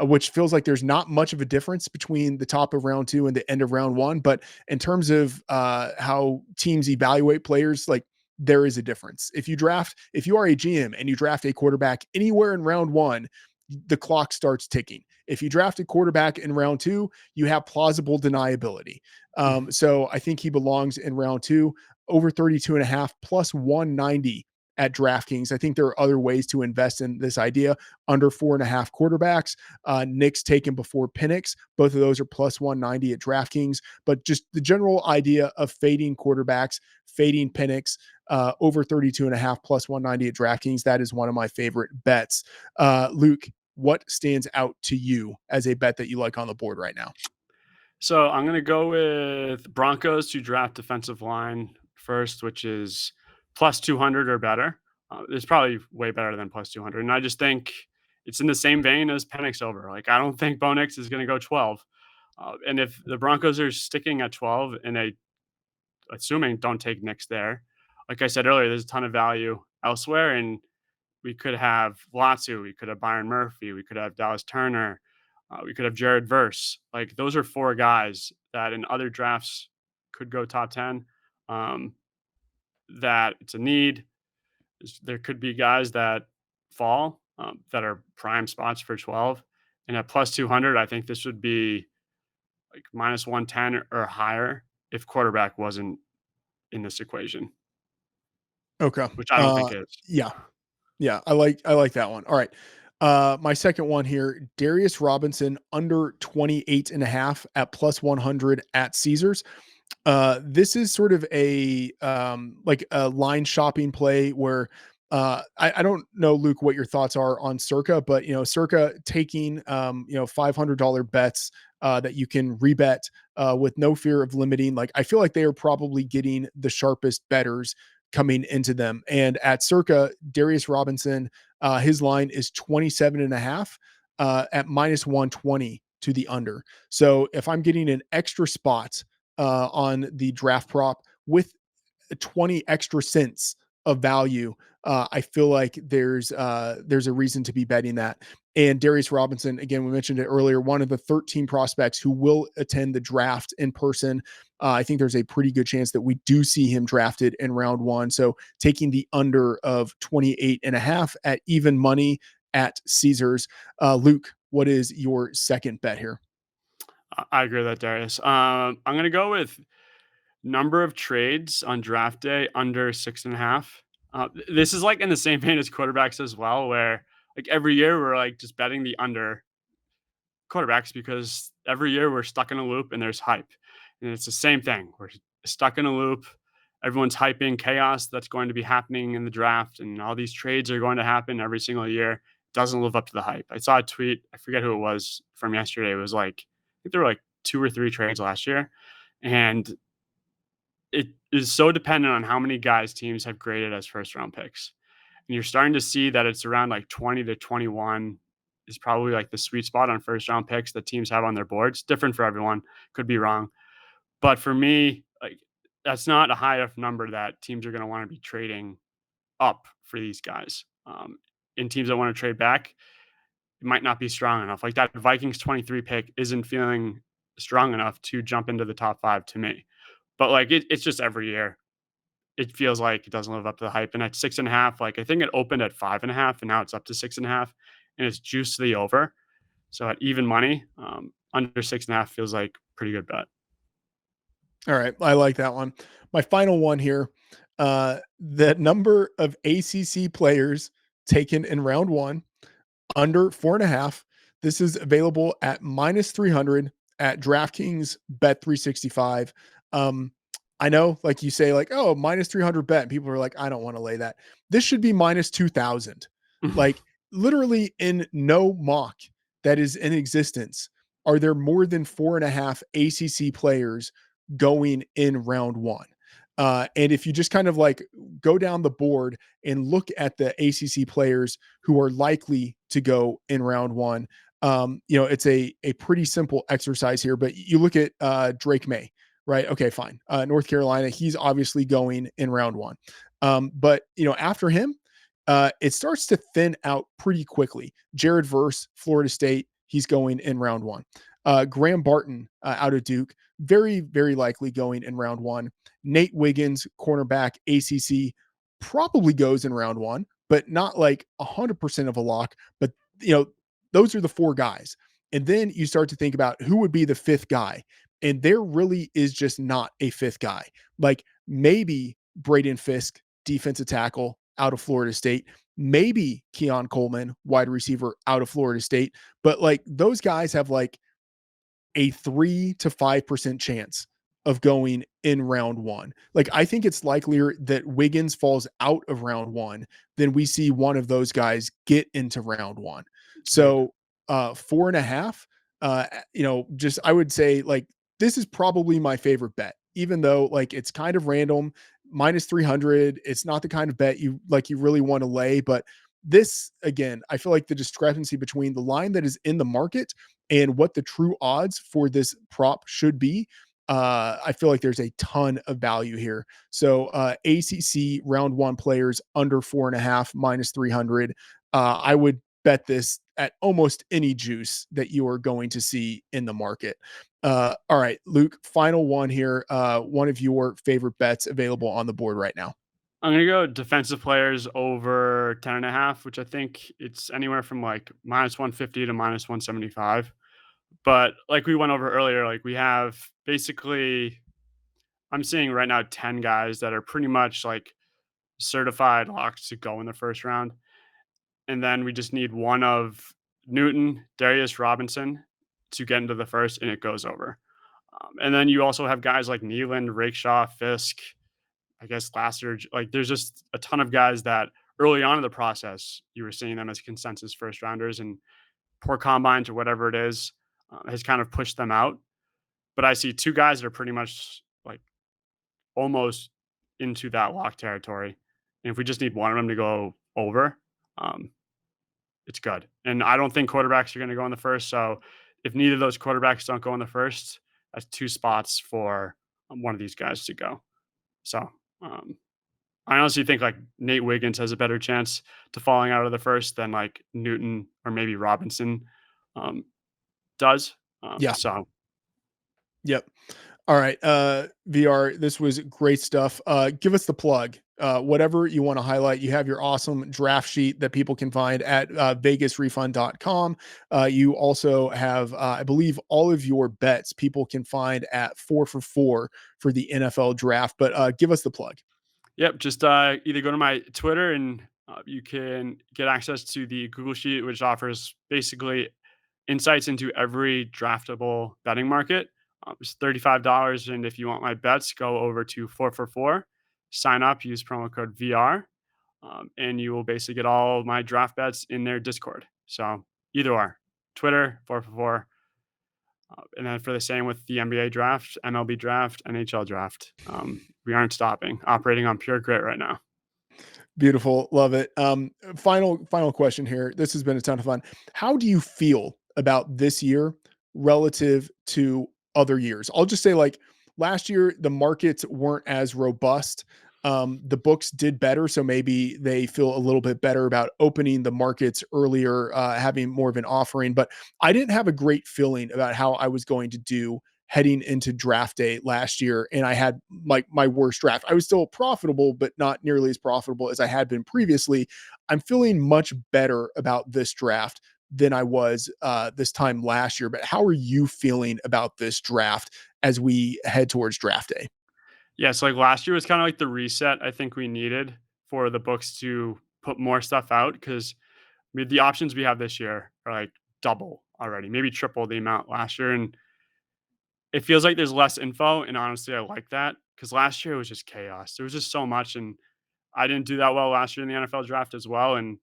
which feels like there's not much of a difference between the top of round two and the end of round one. But in terms of how teams evaluate players, like there is a difference. If you are a GM and you draft a quarterback anywhere in round one, the clock starts ticking. If you draft a quarterback in round two, you have plausible deniability. So I think he belongs in round two, over 32.5 plus 190 at DraftKings. I think there are other ways to invest in this idea. Under 4.5 quarterbacks, Nick's taken before Penix. Both of those are plus 190 at DraftKings. But just the general idea of fading quarterbacks, fading Penix, over 32.5 plus 190 at DraftKings. That is one of my favorite bets. Luke, what stands out to you as a bet that you like on the board right now? So I'm gonna go with Broncos to draft defensive line first, which is plus 200 or better. It's probably way better than plus 200, and I just think it's in the same vein as Penix over. Like I don't think Bo Nix is gonna go 12, and if the Broncos are sticking at 12 and they, assuming don't take Nix there, like I said earlier, there's a ton of value elsewhere, and we could have Latu, we could have Byron Murphy, we could have Dallas Turner, we could have Jared Verse. Like those are 4 guys that in other drafts could go top 10. Um, that it's a need. There could be guys that fall that are prime spots for 12. And at plus 200, I think this would be like minus 110 or higher if quarterback wasn't in this equation, Okay. which I don't think is. Yeah. Yeah, I like that one. All right. My second one here, Darius Robinson under 28.5 at plus 100 at Caesars. This is sort of a like a line shopping play where I don't know, Luke, what your thoughts are on Circa, but Circa taking $500 bets that you can rebet with no fear of limiting. Like I feel like they are probably getting the sharpest betters coming into them. And at Circa, Darius Robinson, his line is 27.5 at minus 120 to the under. So if I'm getting an extra spot on the draft prop with 20 extra cents of value, I feel like there's a reason to be betting that. And Darius Robinson, again, we mentioned it earlier, one of the 13 prospects who will attend the draft in person. I think there's a pretty good chance that we do see him drafted in round one. So taking the under of 28.5 at even money at Caesars. Luke, what is your second bet here? I agree with that, Darius. I'm gonna go with number of trades on draft day under 6.5. This is like in the same vein as quarterbacks as well, where like every year we're like just betting the under quarterbacks because every year we're stuck in a loop and there's hype. And it's the same thing. We're stuck in a loop. Everyone's hyping chaos that's going to be happening in the draft, and all these trades are going to happen every single year. Doesn't live up to the hype. I saw a tweet, I forget who it was from yesterday. It was like, I think there were like two or three trades last year. And it is so dependent on how many guys teams have graded as first round picks. And you're starting to see that it's around like 20 to 21 is probably like the sweet spot on first round picks that teams have on their boards. Different for everyone, could be wrong. But for me, like that's not a high enough number that teams are going to want to be trading up for these guys. In teams that want to trade back, it might not be strong enough. Like that Vikings 23 pick isn't feeling strong enough to jump into the top five to me. But like it's just every year it feels like it doesn't live up to the hype. And at 6.5, like I think it opened at 5.5 and now it's up to 6.5 and it's juiced to the over. So at even money, under 6.5 feels like pretty good bet. All right, I like that one. My final one here, the number of ACC players taken in round one under 4.5. This is available at minus 300 at DraftKings Bet 365. Um, I know, like you say, like, oh, minus 300 bet. And people are like, I don't want to lay that. This should be minus 2,000. Like, literally, in no mock that is in existence, are there more than 4.5 ACC players going in round one? And if you just kind of like go down the board and look at the ACC players who are likely to go in round one, it's a pretty simple exercise here. But you look at Drake May, right? Okay, fine. North Carolina, he's obviously going in round one. But after him, it starts to thin out pretty quickly. Jared Verse, Florida State, he's going in round one. Graham Barton out of Duke, very, very likely going in round one. Nate Wiggins, cornerback, ACC, probably goes in round one, but not like 100% of a lock. But, those are the four guys. And then you start to think about who would be the fifth guy. And there really is just not a fifth guy. Like maybe Braden Fisk, defensive tackle out of Florida State, maybe Keon Coleman, wide receiver out of Florida State. But like those guys have like a 3 to 5% chance of going in round one. Like, I think it's likelier that Wiggins falls out of round one than we see one of those guys get into round one. Agreed. So, 4.5, just I would say like this is probably my favorite bet, even though like it's kind of random. Minus 300, it's not the kind of bet you really want to lay, but this again, I feel like the discrepancy between the line that is in the market and what the true odds for this prop should be, I feel like there's a ton of value here. So ACC round one players under 4.5 minus 300. I would bet this at almost any juice that you are going to see in the market. All right, Luke, final one here. One of your favorite bets available on the board right now. I'm gonna go defensive players over 10.5, which I think it's anywhere from like minus 150 to minus 175. But like we went over earlier, like we have basically, I'm seeing right now 10 guys that are pretty much like certified locks to go in the first round. And then we just need one of Newton, Darius Robinson to get into the first, and it goes over. And then you also have guys like Nealand, Rakeshaw, Fisk, I guess Lasser. Like there's just a ton of guys that early on in the process, you were seeing them as consensus first rounders, and poor combines or whatever it is has kind of pushed them out. But I see two guys that are pretty much like almost into that lock territory. And if we just need one of them to go over, um, it's good. And I don't think quarterbacks are going to go in the first. So if neither of those quarterbacks don't go in the first, that's two spots for one of these guys to go. So um, I honestly think like Nate Wiggins has a better chance to falling out of the first than like Newton or maybe Robinson um, does. Yeah. So Yep. All right. VR, this was great stuff. Give us the plug. Whatever you want to highlight. You have your awesome draft sheet that people can find at vegasrefund.com. You also have, I believe, all of your bets people can find at 4for4 for the NFL draft. But give us the plug. yep, just either go to my Twitter and you can get access to the Google Sheet, which offers basically insights into every draftable betting market. It's $35. And if you want my bets, go over to 4for4, sign up, use promo code VR, and you will basically get all of my draft bets in their Discord. So either or, Twitter, 4for4. And then for the same with the NBA draft, MLB draft, NHL draft. We aren't stopping, operating on pure grit right now. Beautiful. Love it. Final question here. This has been a ton of fun. How do you feel about this year relative to other years? I'll just say, like, last year, the markets weren't as robust. The books did better. So maybe they feel a little bit better about opening the markets earlier, having more of an offering. But I didn't have a great feeling about how I was going to do heading into draft day last year. And I had my worst draft. I was still profitable, but not nearly as profitable as I had been previously. I'm feeling much better about this draft than I was this time last year. But how are you feeling about this draft as we head towards draft day? Yeah, so like last year was kind of like the reset I think we needed for the books to put more stuff out because the options we have this year are like double already, maybe triple the amount last year. And it feels like there's less info. And honestly, I like that because last year it was just chaos. There was just so much. And I didn't do that well last year in the NFL draft as well. And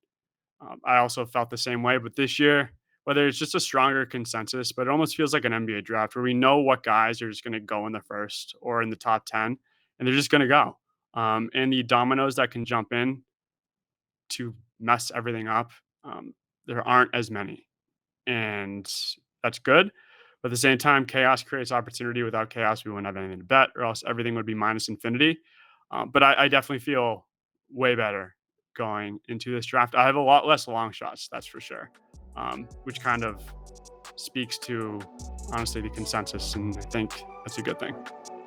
I also felt the same way. But this year, whether it's just a stronger consensus, but it almost feels like an NBA draft where we know what guys are just going to go in the first or in the top 10, and they're just going to go. And the dominoes that can jump in to mess everything up, there aren't as many. And that's good. But at the same time, chaos creates opportunity. Without chaos, we wouldn't have anything to bet, or else everything would be minus infinity. But I definitely feel way better going into this draft. I have a lot less long shots, that's for sure, which kind of speaks to honestly the consensus, and I think that's a good thing.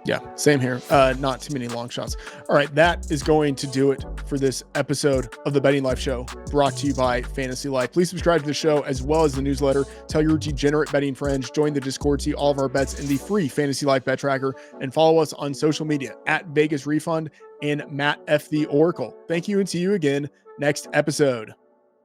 Yeah, same here. Not too many long shots. All right, that is going to do it for this episode of the Betting Life Show, brought to you by Fantasy Life. Please subscribe to the show as well as the newsletter. Tell your degenerate betting friends, join the Discord, see all of our bets in the free Fantasy Life bet tracker, and follow us on social media at Vegas Refund and Matt F. the Oracle. Thank you, and see you again next episode.